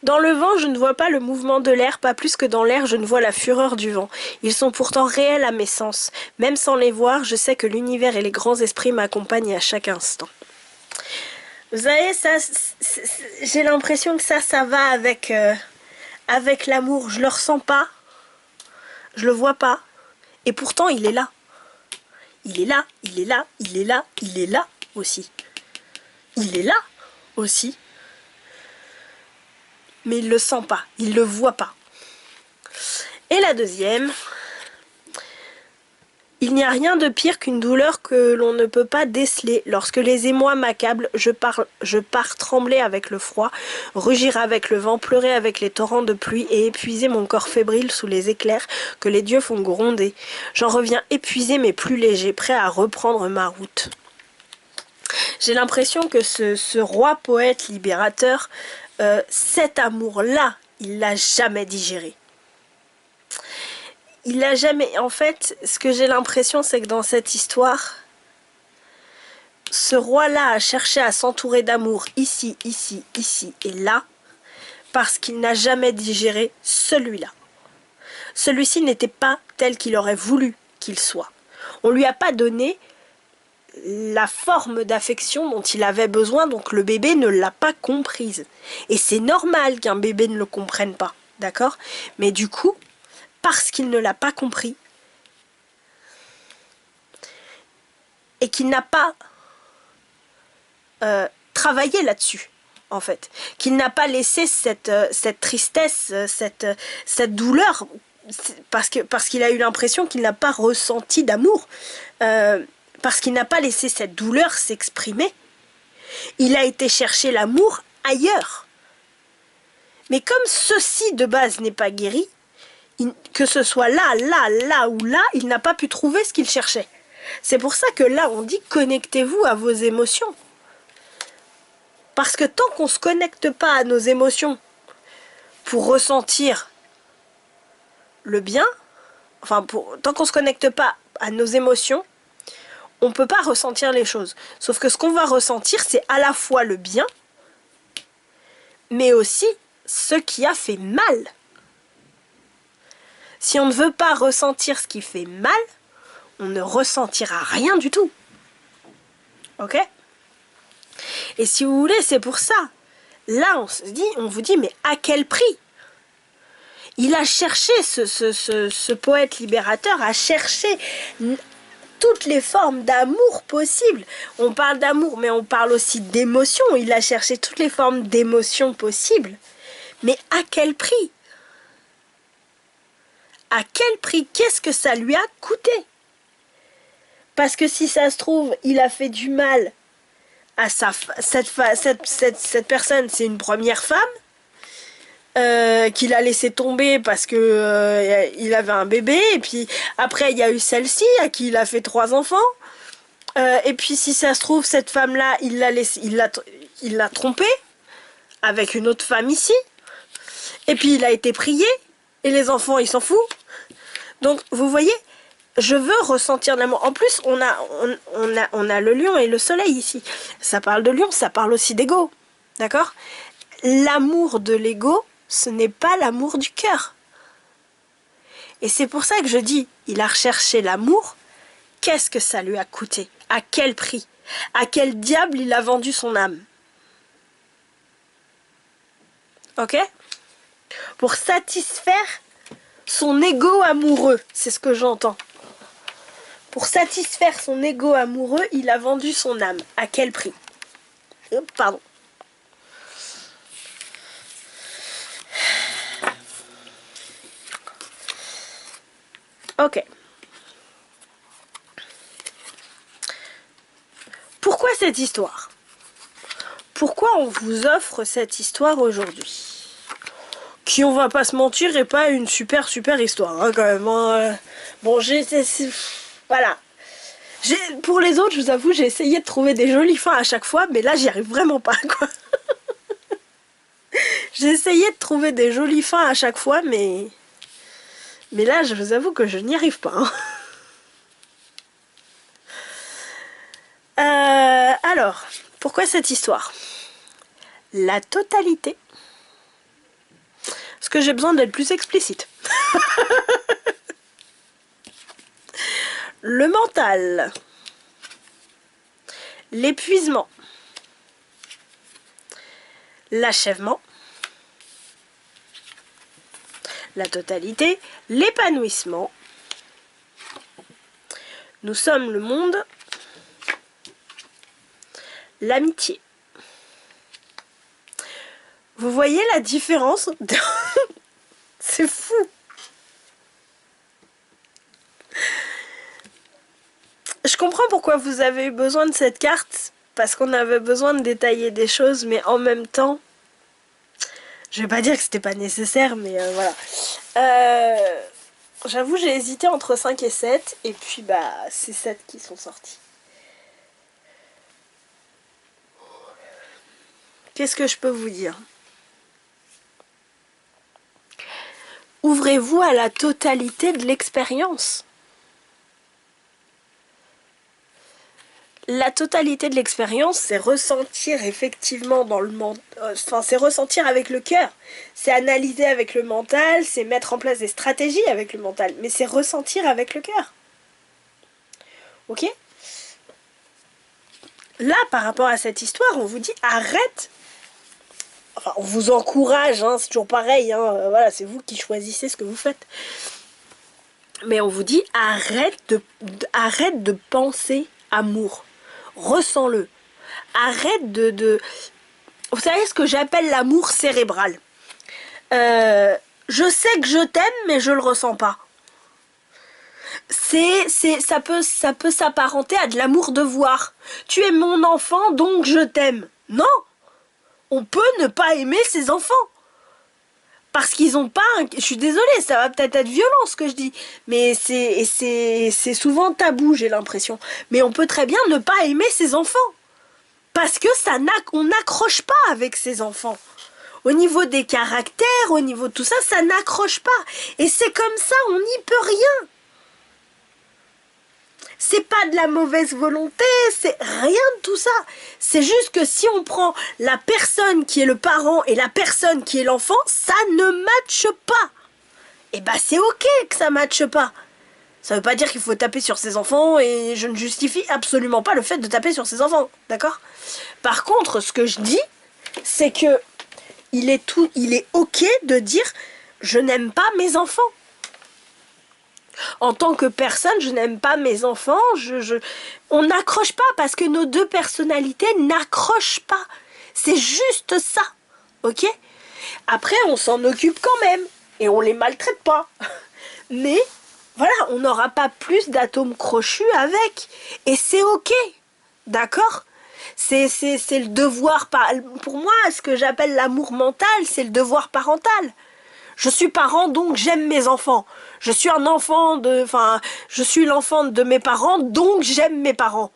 Dans le vent, je ne vois pas le mouvement de l'air, pas plus que dans l'air, je ne vois la fureur du vent. Ils sont pourtant réels à mes sens. Même sans les voir, je sais que l'univers et les grands esprits m'accompagnent à chaque instant. Vous savez, ça, j'ai l'impression que ça va avec l'amour. Je le ressens pas, je le vois pas, et pourtant il est là. Il est là, il est là, il est là, il est là aussi. Il est là aussi. Mais il le sent pas, il le voit pas. Et la deuxième, il n'y a rien de pire qu'une douleur que l'on ne peut pas déceler. Lorsque les émois m'accablent, je pars trembler avec le froid, rugir avec le vent, pleurer avec les torrents de pluie et épuiser mon corps fébrile sous les éclairs que les dieux font gronder. J'en reviens épuisé mais plus léger, prêt à reprendre ma route. J'ai l'impression que ce roi poète libérateur, cet amour-là, il l'a jamais digéré. Il l'a jamais... En fait, ce que j'ai l'impression, c'est que dans cette histoire, ce roi-là a cherché à s'entourer d'amour ici, ici, ici et là, parce qu'il n'a jamais digéré celui-là. Celui-ci n'était pas tel qu'il aurait voulu qu'il soit. On ne lui a pas donné la forme d'affection dont il avait besoin, donc le bébé ne l'a pas comprise. Et c'est normal qu'un bébé ne le comprenne pas, d'accord? Mais du coup, parce qu'il ne l'a pas compris, et qu'il n'a pas travaillé là-dessus, en fait. Qu'il n'a pas laissé cette tristesse, cette douleur, parce qu'il a eu l'impression qu'il n'a pas ressenti d'amour, parce qu'il n'a pas laissé cette douleur s'exprimer. Il a été chercher l'amour ailleurs. Mais comme ceci de base n'est pas guéri, que ce soit là ou là, il n'a pas pu trouver ce qu'il cherchait. C'est pour ça que là, on dit connectez-vous à vos émotions. Parce que tant qu'on ne se connecte pas à nos émotions pour ressentir le bien, tant qu'on ne se connecte pas à nos émotions, on ne peut pas ressentir les choses. Sauf que ce qu'on va ressentir, c'est à la fois le bien, mais aussi ce qui a fait mal. Si on ne veut pas ressentir ce qui fait mal, on ne ressentira rien du tout. Ok? Et si vous voulez, c'est pour ça. Là, on vous dit, mais à quel prix? Il a cherché, ce poète libérateur a cherché toutes les formes d'amour possibles. On parle d'amour, mais on parle aussi d'émotion. Il a cherché toutes les formes d'émotion possibles. Mais à quel prix? À quel prix? Qu'est-ce que ça lui a coûté? Parce que si ça se trouve, il a fait du mal à cette personne, c'est une première femme, qu'il a laissé tomber parce que il avait un bébé, et puis après il y a eu celle-ci à qui il a fait 3 enfants, et puis si ça se trouve, cette femme-là, il l'a trompée avec une autre femme ici, et puis il a été prié, et les enfants, il s'en fout. Donc, vous voyez, je veux ressentir l'amour. En plus, on a le lion et le soleil ici. Ça parle de lion, ça parle aussi d'ego. D'accord? L'amour de l'ego, ce n'est pas l'amour du cœur. Et c'est pour ça que je dis, il a recherché l'amour. Qu'est-ce que ça lui a coûté? À quel prix? À quel diable il a vendu son âme? Ok? Pour satisfaire son ego amoureux, c'est ce que j'entends. Pour satisfaire son ego amoureux, il a vendu son âme. À quel prix? Pardon. Ok. Pourquoi cette histoire? Pourquoi on vous offre cette histoire aujourd'hui? Qui, on va pas se mentir, est pas une super histoire, hein, quand même. Hein. Bon, voilà. Pour les autres, je vous avoue, j'ai essayé de trouver des jolies fins à chaque fois, mais là, j'y arrive vraiment pas, quoi. J'ai essayé de trouver des jolies fins à chaque fois, mais là, je vous avoue que je n'y arrive pas. Hein. Alors, pourquoi cette histoire? La totalité. Parce que j'ai besoin d'être plus explicite. Le mental, l'épuisement, l'achèvement, la totalité, l'épanouissement. Nous sommes le monde, l'amitié. Vous voyez la différence? C'est fou. Je comprends pourquoi vous avez eu besoin de cette carte, parce qu'on avait besoin de détailler des choses, mais en même temps, je vais pas dire que c'était pas nécessaire, mais voilà. J'avoue, j'ai hésité entre 5 et 7, et puis bah, c'est 7 qui sont sortis. Qu'est-ce que je peux vous dire? Ouvrez-vous à la totalité de l'expérience. La totalité de l'expérience, c'est ressentir effectivement dans le mental, c'est ressentir avec le cœur, c'est analyser avec le mental, c'est mettre en place des stratégies avec le mental, mais c'est ressentir avec le cœur. Ok? Là, par rapport à cette histoire, on vous dit arrête. Enfin, on vous encourage, hein, c'est toujours pareil, hein, voilà, c'est vous qui choisissez ce que vous faites. Mais on vous dit arrête de penser amour. Ressens-le. Arrête vous savez ce que j'appelle l'amour cérébral. Je sais que je t'aime, mais je le ressens pas. Ça peut s'apparenter à de l'amour de voir. Tu es mon enfant, donc je t'aime. Non, on peut ne pas aimer ses enfants. Parce qu'ils ont pas... Je suis désolée, ça va peut-être être violent ce que je dis. Mais c'est souvent tabou, j'ai l'impression. Mais on peut très bien ne pas aimer ses enfants. Parce que on n'accroche pas avec ses enfants. Au niveau des caractères, au niveau de tout ça, ça n'accroche pas. Et c'est comme ça, on n'y peut rien. C'est pas de la mauvaise volonté, c'est rien de tout ça. C'est juste que si on prend la personne qui est le parent et la personne qui est l'enfant, ça ne matche pas. Et bah c'est ok que ça matche pas. Ça veut pas dire qu'il faut taper sur ses enfants et je ne justifie absolument pas le fait de taper sur ses enfants, d'accord? Par contre, ce que je dis, c'est que il est ok de dire je n'aime pas mes enfants. En tant que personne, je n'aime pas mes enfants, on n'accroche pas parce que nos deux personnalités n'accrochent pas. C'est juste ça, ok? Après, on s'en occupe quand même et on les maltraite pas. Mais voilà, on n'aura pas plus d'atomes crochus avec et c'est ok, d'accord? C'est le devoir, pour moi, ce que j'appelle l'amour mental, c'est le devoir parental. Je suis parent, donc j'aime mes enfants. Je suis je suis l'enfant de mes parents, donc j'aime mes parents.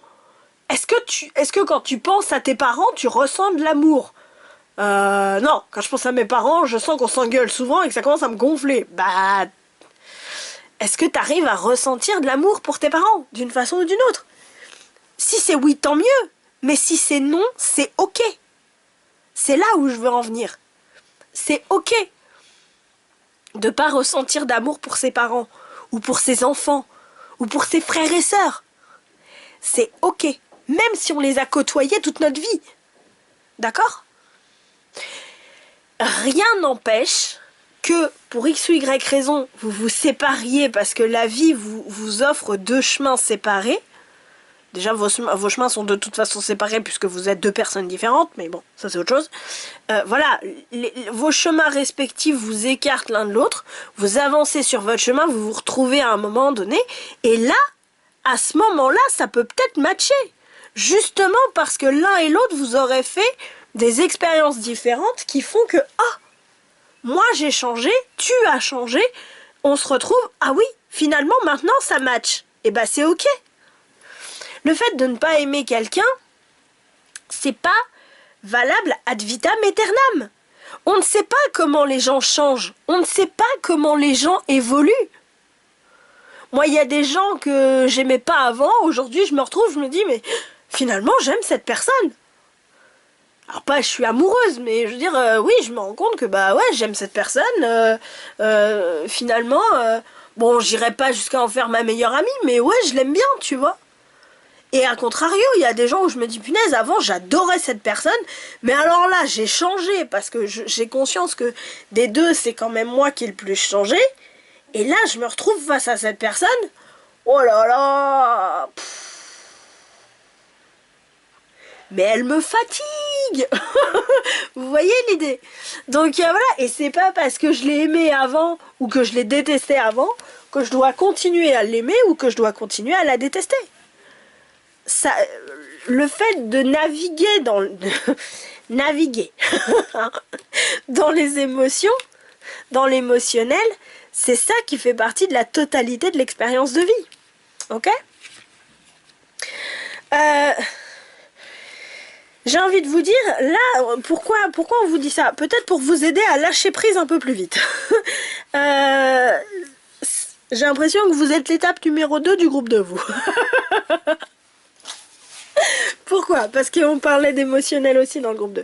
Est-ce que quand tu penses à tes parents, tu ressens de l'amour? Non, quand je pense à mes parents, je sens qu'on s'engueule souvent et que ça commence à me gonfler. Bah, est-ce que tu arrives à ressentir de l'amour pour tes parents, d'une façon ou d'une autre? Si c'est oui, tant mieux. Mais si c'est non, c'est ok. C'est là où je veux en venir. C'est ok de pas ressentir d'amour pour ses parents, ou pour ses enfants, ou pour ses frères et sœurs. C'est ok, même si on les a côtoyés toute notre vie. D'accord? Rien n'empêche que, pour X ou Y raison, vous vous sépariez parce que la vie vous offre deux chemins séparés. Déjà, vos chemins sont de toute façon séparés puisque vous êtes deux personnes différentes, mais bon, ça c'est autre chose. Voilà, vos chemins respectifs vous écartent l'un de l'autre, vous avancez sur votre chemin, vous vous retrouvez à un moment donné, et là, à ce moment-là, ça peut peut-être matcher. Justement parce que l'un et l'autre, vous aurez fait des expériences différentes qui font que, ah, moi j'ai changé, tu as changé, on se retrouve, ah oui, finalement maintenant ça match. Et bah c'est ok. Le fait de ne pas aimer quelqu'un, c'est pas valable ad vitam aeternam. On ne sait pas comment les gens changent. On ne sait pas comment les gens évoluent. Moi, il y a des gens que j'aimais pas avant. Aujourd'hui, je me retrouve, je me dis, mais finalement, j'aime cette personne. Alors pas, je suis amoureuse, mais je veux dire, oui, je me rends compte que, bah ouais, j'aime cette personne. Finalement, bon, j'irai pas jusqu'à en faire ma meilleure amie, mais ouais, je l'aime bien, tu vois. Et à contrario, il y a des gens où je me dis, punaise, avant j'adorais cette personne, mais alors là j'ai changé parce que j'ai conscience que des deux c'est quand même moi qui ai le plus changé. Et là je me retrouve face à cette personne, oh là là, mais elle me fatigue. Vous voyez l'idée? Donc voilà, et c'est pas parce que je l'ai aimé avant ou que je l'ai détesté avant que je dois continuer à l'aimer ou que je dois continuer à la détester. Ça, le fait de naviguer naviguer dans les émotions, dans l'émotionnel, c'est ça qui fait partie de la totalité de l'expérience de vie. Ok? J'ai envie de vous dire, là, pourquoi on vous dit ça? Peut-être pour vous aider à lâcher prise un peu plus vite. J'ai l'impression que vous êtes l'étape numéro 2 du groupe de vous. Pourquoi? Parce qu'on parlait d'émotionnel aussi dans le groupe 2.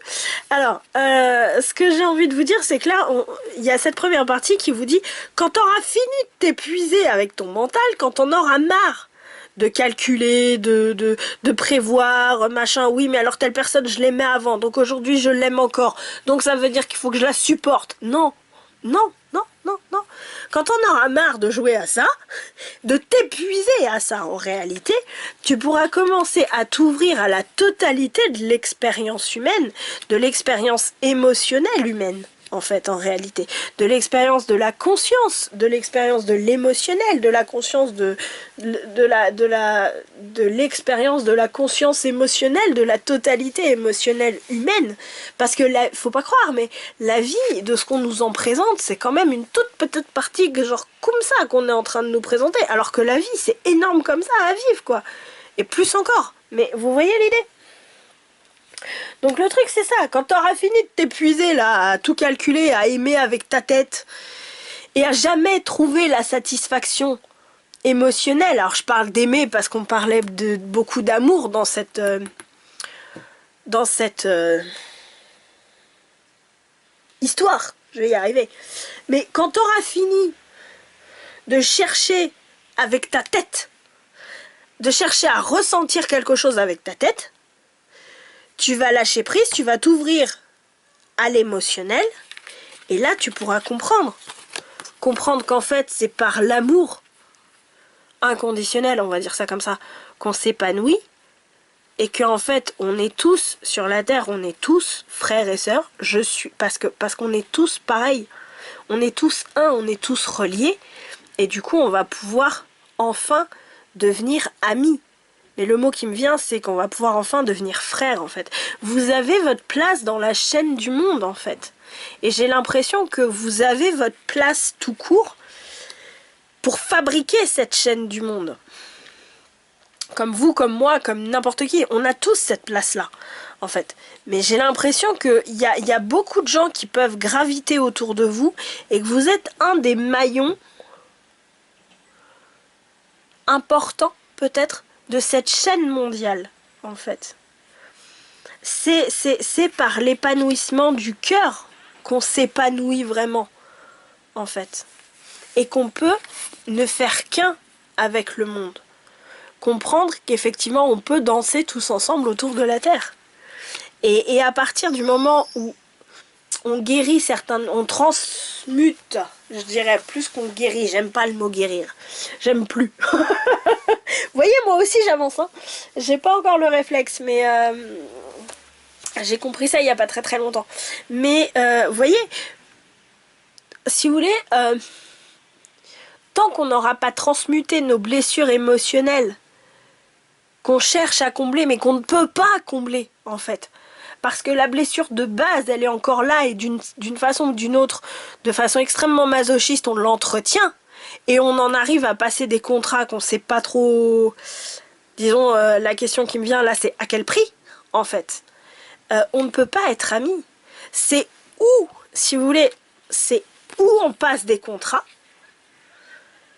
Alors, ce que j'ai envie de vous dire, c'est que là, il y a cette première partie qui vous dit, quand t'auras fini de t'épuiser avec ton mental, quand on aura marre de calculer, de prévoir, machin, oui, mais alors telle personne, je l'aimais avant, donc aujourd'hui, je l'aime encore. Donc ça veut dire qu'il faut que je la supporte. Non, non, non, non, non. Quand on aura marre de jouer à ça, de t'épuiser à ça en réalité, tu pourras commencer à t'ouvrir à la totalité de l'expérience humaine, de l'expérience émotionnelle humaine. En fait, en réalité, de l'expérience de la conscience, de l'expérience de l'émotionnel, de la conscience de l'expérience de la conscience émotionnelle, de la totalité émotionnelle humaine. Parce que faut pas croire, mais la vie, de ce qu'on nous en présente, c'est quand même une toute petite partie que genre comme ça qu'on est en train de nous présenter. Alors que la vie, c'est énorme comme ça à vivre, quoi. Et plus encore. Mais vous voyez l'idée ? Donc le truc c'est ça, quand t'auras fini de t'épuiser là, à tout calculer, à aimer avec ta tête, et à jamais trouver la satisfaction émotionnelle, alors je parle d'aimer parce qu'on parlait de beaucoup d'amour dans cette histoire, je vais y arriver, mais quand t'auras fini de chercher avec ta tête, de chercher à ressentir quelque chose avec ta tête, tu vas lâcher prise, tu vas t'ouvrir à l'émotionnel, et là tu pourras comprendre. Comprendre qu'en fait c'est par l'amour inconditionnel, on va dire ça comme ça, qu'on s'épanouit, et qu'en fait on est tous sur la terre, on est tous frères et sœurs, parce qu'on est tous pareils, on est tous un, on est tous reliés, et du coup on va pouvoir enfin devenir amis. Et le mot qui me vient, c'est qu'on va pouvoir enfin devenir frères, en fait. Vous avez votre place dans la chaîne du monde, en fait. Et j'ai l'impression que vous avez votre place tout court pour fabriquer cette chaîne du monde. Comme vous, comme moi, comme n'importe qui. On a tous cette place-là, en fait. Mais j'ai l'impression qu'il y a beaucoup de gens qui peuvent graviter autour de vous et que vous êtes un des maillons importants, peut-être, de cette chaîne mondiale, en fait. C'est par l'épanouissement du cœur qu'on s'épanouit vraiment, en fait. Et qu'on peut ne faire qu'un avec le monde. Comprendre qu'effectivement, on peut danser tous ensemble autour de la Terre. Et à partir du moment où on guérit certains, on transmute, je dirais plus qu'on guérit, j'aime pas le mot guérir, j'aime plus. Vous voyez, moi aussi j'avance, hein. J'ai pas encore le réflexe, mais j'ai compris ça il y a pas très très longtemps. Mais vous voyez, si vous voulez, tant qu'on n'aura pas transmuté nos blessures émotionnelles, qu'on cherche à combler, mais qu'on ne peut pas combler, en fait. Parce que la blessure de base, elle est encore là, et d'une façon ou d'une autre, de façon extrêmement masochiste, on l'entretient. Et on en arrive à passer des contrats qu'on sait pas trop... Disons, la question qui me vient là, c'est à quel prix, en fait. On ne peut pas être amis. C'est où, si vous voulez, c'est où on passe des contrats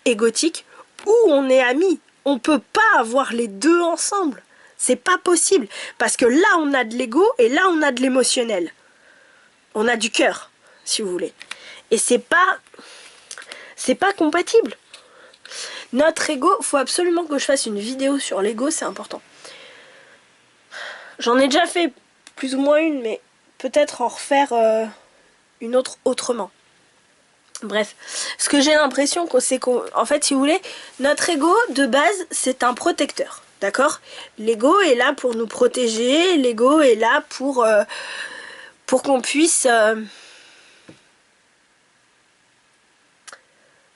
égotiques, où on est amis. On peut pas avoir les deux ensemble. C'est pas possible. Parce que là, on a de l'ego et là, on a de l'émotionnel. On a du cœur, si vous voulez. Et c'est pas compatible. Notre ego, faut absolument que je fasse une vidéo sur l'ego, c'est important. J'en ai déjà fait plus ou moins une, mais peut-être en refaire une autre autrement. Bref, ce que j'ai l'impression, c'est qu'en fait, si vous voulez, notre ego, de base, c'est un protecteur. D'accord? L'ego est là pour nous protéger, l'ego est là pour qu'on puisse...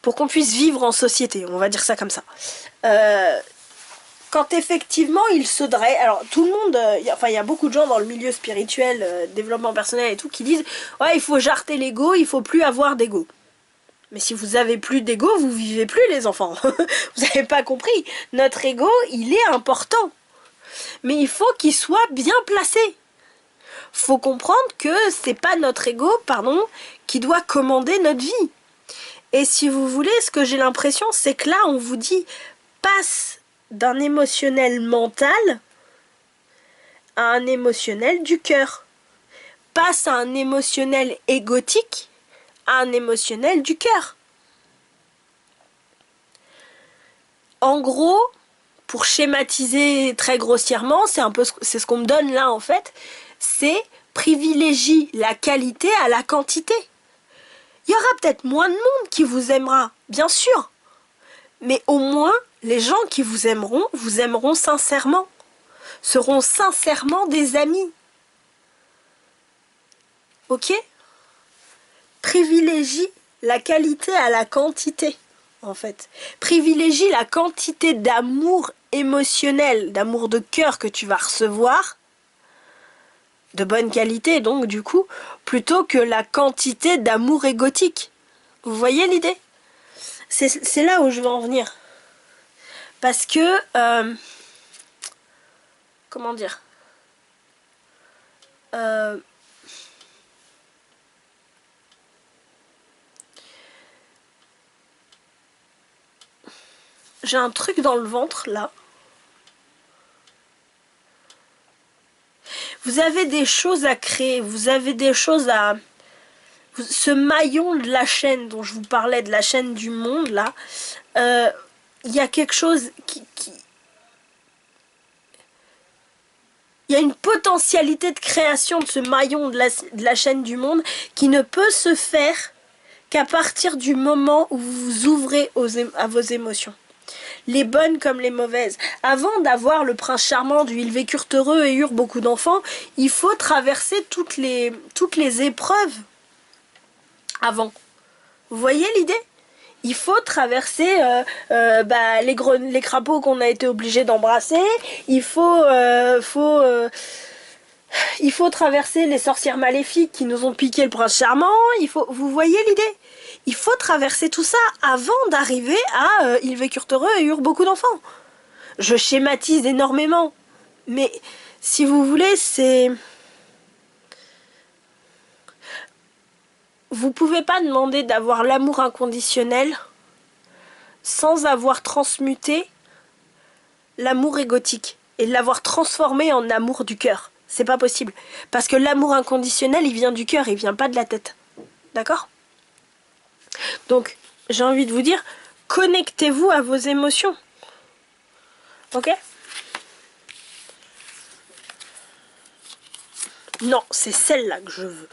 pour qu'on puisse vivre en société, on va dire ça comme ça. Quand effectivement il se dresse, alors tout le monde, il y a beaucoup de gens dans le milieu spirituel, développement personnel et tout, qui disent « Ouais, il faut jarter l'ego, il faut plus avoir d'ego ». Mais si vous avez plus d'ego, vous vivez plus les enfants. Vous n'avez pas compris. Notre ego, il est important. Mais il faut qu'il soit bien placé. Faut comprendre que c'est pas notre ego, qui doit commander notre vie. Et si vous voulez, ce que j'ai l'impression, c'est que là, on vous dit, passe d'un émotionnel mental à un émotionnel du cœur. Passe à un émotionnel égotique à un émotionnel du cœur. En gros, pour schématiser très grossièrement, c'est ce qu'on me donne là en fait, c'est privilégie la qualité à la quantité. Il y aura peut-être moins de monde qui vous aimera, bien sûr. Mais au moins, les gens qui vous aimeront sincèrement. Seront sincèrement des amis. Ok? Privilégie la qualité à la quantité, en fait. Privilégie la quantité d'amour émotionnel, d'amour de cœur que tu vas recevoir, de bonne qualité donc du coup, plutôt que la quantité d'amour égotique. Vous voyez l'idée? C'est là où je veux en venir. Parce que... comment dire, j'ai un truc dans le ventre là. Vous avez des choses à créer, vous avez des choses à... Ce maillon de la chaîne dont je vous parlais, de la chaîne du monde là, il y a quelque chose qui... Il y a une potentialité de création de ce maillon de la chaîne du monde qui ne peut se faire qu'à partir du moment où vous vous ouvrez à vos émotions. Les bonnes comme les mauvaises. Avant d'avoir le prince charmant du ils vécurent heureux et eurent beaucoup d'enfants, il faut traverser toutes les épreuves avant. Vous voyez l'idée? Il faut traverser les crapauds qu'on a été obligé d'embrasser. Il faut traverser les sorcières maléfiques qui nous ont piqué le prince charmant. Vous voyez l'idée? Il faut traverser tout ça avant d'arriver à ils vécurent heureux et eurent beaucoup d'enfants. Je schématise énormément. Mais si vous voulez, c'est... Vous pouvez pas demander d'avoir l'amour inconditionnel sans avoir transmuté l'amour égotique et l'avoir transformé en amour du cœur. C'est pas possible. Parce que l'amour inconditionnel, il vient du cœur, il vient pas de la tête. D'accord? Donc, j'ai envie de vous dire, connectez-vous à vos émotions. Ok? Non, c'est celle-là que je veux.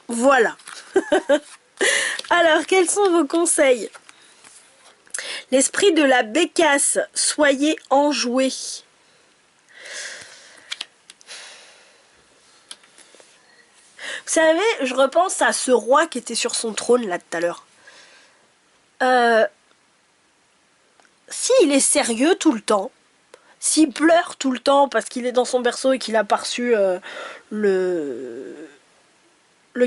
Voilà. Alors, quels sont vos conseils? L'esprit de la bécasse, soyez enjoué. Vous savez, je repense à ce roi qui était sur son trône là tout à l'heure. S'il est sérieux tout le temps, s'il pleure tout le temps parce qu'il est dans son berceau et qu'il a pas reçu le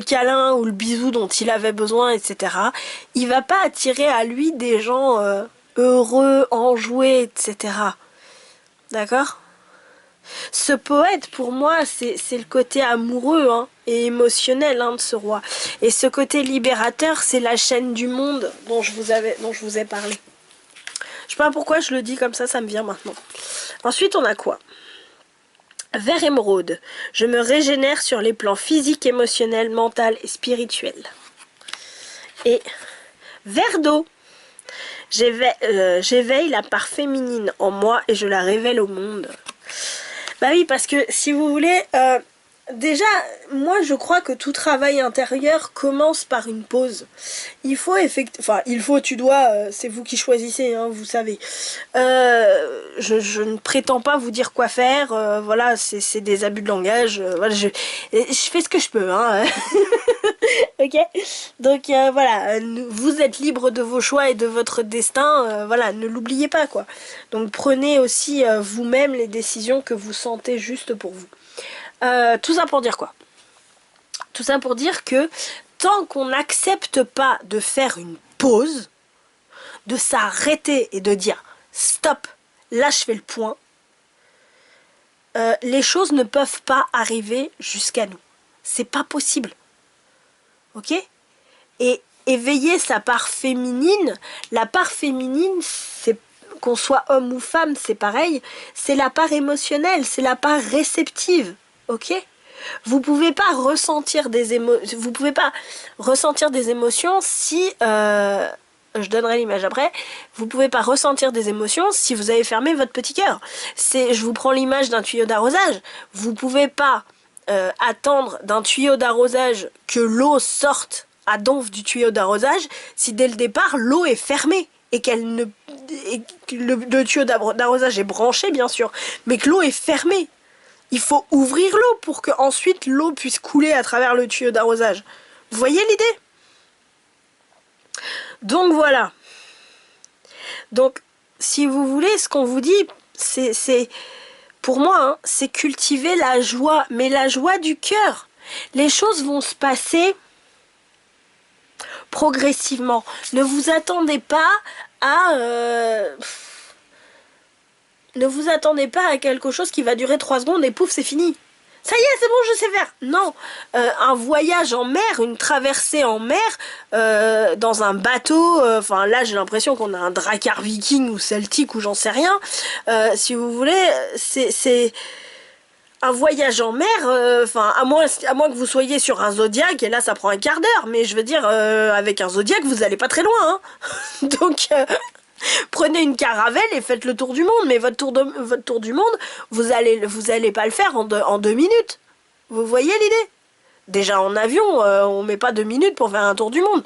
câlin ou le bisou dont il avait besoin, etc., il va pas attirer à lui des gens heureux, enjoués, etc. D'accord? Ce poète, pour moi, c'est le côté amoureux et émotionnel de ce roi. Et ce côté libérateur, c'est la chaîne du monde dont je vous ai parlé. Je sais pas pourquoi je le dis comme ça me vient maintenant. Ensuite, on a quoi? Vert émeraude. Je me régénère sur les plans physique, émotionnel, mental et spirituel. Et vert d'eau. J'éveille la part féminine en moi et je la révèle au monde. Bah oui, parce que si vous voulez, déjà, moi je crois que tout travail intérieur commence par une pause. Il faut tu dois, c'est vous qui choisissez, vous savez. Je ne prétends pas vous dire quoi faire, voilà, c'est des abus de langage, voilà, je fais ce que je peux, ok? Donc voilà, vous êtes libre de vos choix et de votre destin, voilà, ne l'oubliez pas, quoi. Donc prenez aussi vous-même les décisions que vous sentez justes pour vous. Tout ça pour dire quoi? Tout ça pour dire que tant qu'on n'accepte pas de faire une pause, de s'arrêter et de dire stop, là je fais le point, les choses ne peuvent pas arriver jusqu'à nous. C'est pas possible. Ok? Et éveiller sa part féminine, la part féminine, c'est qu'on soit homme ou femme, c'est pareil, c'est la part émotionnelle, c'est la part réceptive. Ok? Vous pouvez pas ressentir des émotions si je donnerai l'image après. Vous pouvez pas ressentir des émotions si vous avez fermé votre petit cœur. Je vous prends l'image d'un tuyau d'arrosage. Vous pouvez pas attendre d'un tuyau d'arrosage que l'eau sorte à donf du tuyau d'arrosage si dès le départ l'eau est fermée et qu'elle ne et que le tuyau d'arrosage est branché bien sûr, mais que l'eau est fermée. Il faut ouvrir l'eau pour que ensuite l'eau puisse couler à travers le tuyau d'arrosage. Vous voyez l'idée? Donc voilà. Donc si vous voulez, ce qu'on vous dit, c'est pour moi, hein, c'est cultiver la joie, mais la joie du cœur. Les choses vont se passer progressivement. Ne vous attendez pas à... ne vous attendez pas à quelque chose qui va durer 3 secondes et pouf, c'est fini. Ça y est, c'est bon, je sais faire. Non, un voyage en mer, une traversée en mer, dans un bateau, enfin là j'ai l'impression qu'on a un drakkar viking ou celtique ou j'en sais rien. Si vous voulez, c'est un voyage en mer, enfin à moins que vous soyez sur un Zodiac, et là ça prend un quart d'heure, mais je veux dire, avec un Zodiac vous allez pas très loin, hein. Donc... prenez une caravelle et faites le tour du monde, mais votre tour du monde, vous allez pas le faire en 2 minutes. Vous voyez l'idée? Déjà en avion, on met pas 2 minutes pour faire un tour du monde.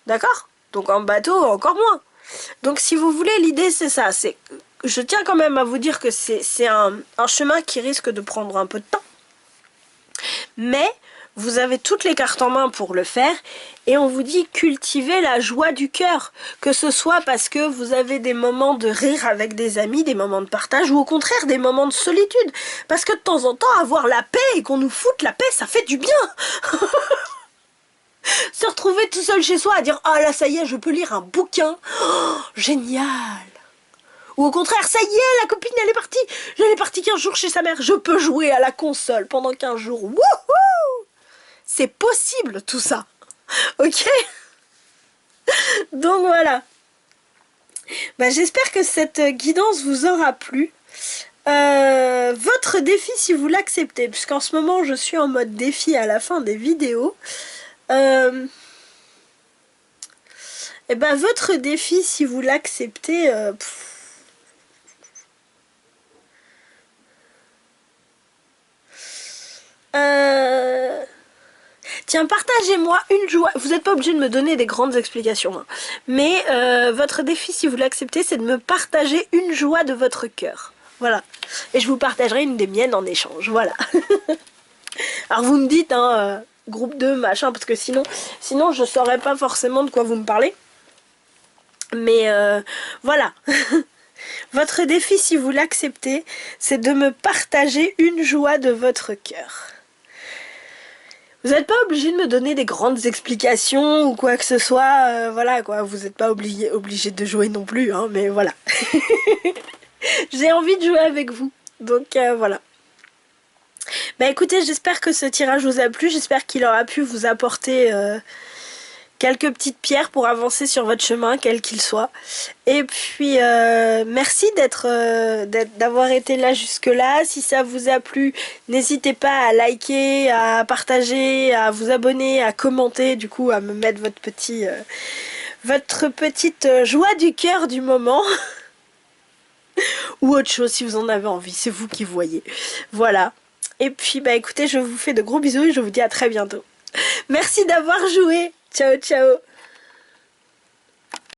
D'accord? Donc en bateau, encore moins. Donc si vous voulez, l'idée c'est ça. Je tiens quand même à vous dire que c'est un chemin qui risque de prendre un peu de temps. Mais vous avez toutes les cartes en main pour le faire et on vous dit cultivez la joie du cœur, que ce soit parce que vous avez des moments de rire avec des amis, des moments de partage ou au contraire des moments de solitude, parce que de temps en temps avoir la paix et qu'on nous foute la paix, ça fait du bien. Se retrouver tout seul chez soi à dire ah là ça y est je peux lire un bouquin, oh, génial. Ou au contraire, ça y est, la copine elle est partie 15 jours chez sa mère, je peux jouer à la console pendant 15 jours, wouhou. C'est possible tout ça, ok? Donc voilà. Bah, j'espère que cette guidance vous aura plu. Votre défi si vous l'acceptez, puisqu'en ce moment je suis en mode défi à la fin des vidéos. Et ben votre défi si vous l'acceptez... Tiens, partagez-moi une joie. Vous n'êtes pas obligé de me donner des grandes explications. Hein. Mais votre défi, si vous l'acceptez, c'est de me partager une joie de votre cœur. Voilà. Et je vous partagerai une des miennes en échange. Voilà. Alors vous me dites, hein, groupe 2, machin, parce que sinon je ne saurais pas forcément de quoi vous me parlez. Mais voilà. Votre défi, si vous l'acceptez, c'est de me partager une joie de votre cœur. Vous n'êtes pas obligé de me donner des grandes explications ou quoi que ce soit, voilà quoi, vous n'êtes pas obligé de jouer non plus, hein, mais voilà. J'ai envie de jouer avec vous, donc voilà. Bah écoutez, j'espère que ce tirage vous a plu, j'espère qu'il aura pu vous apporter quelques petites pierres pour avancer sur votre chemin, quel qu'il soit. Et puis, merci d'avoir été là jusque-là. Si ça vous a plu, n'hésitez pas à liker, à partager, à vous abonner, à commenter, du coup, à me mettre votre petite joie du cœur du moment. Ou autre chose si vous en avez envie, c'est vous qui voyez. Voilà. Et puis, bah écoutez, je vous fais de gros bisous et je vous dis à très bientôt. Merci d'avoir joué. Ciao, ciao.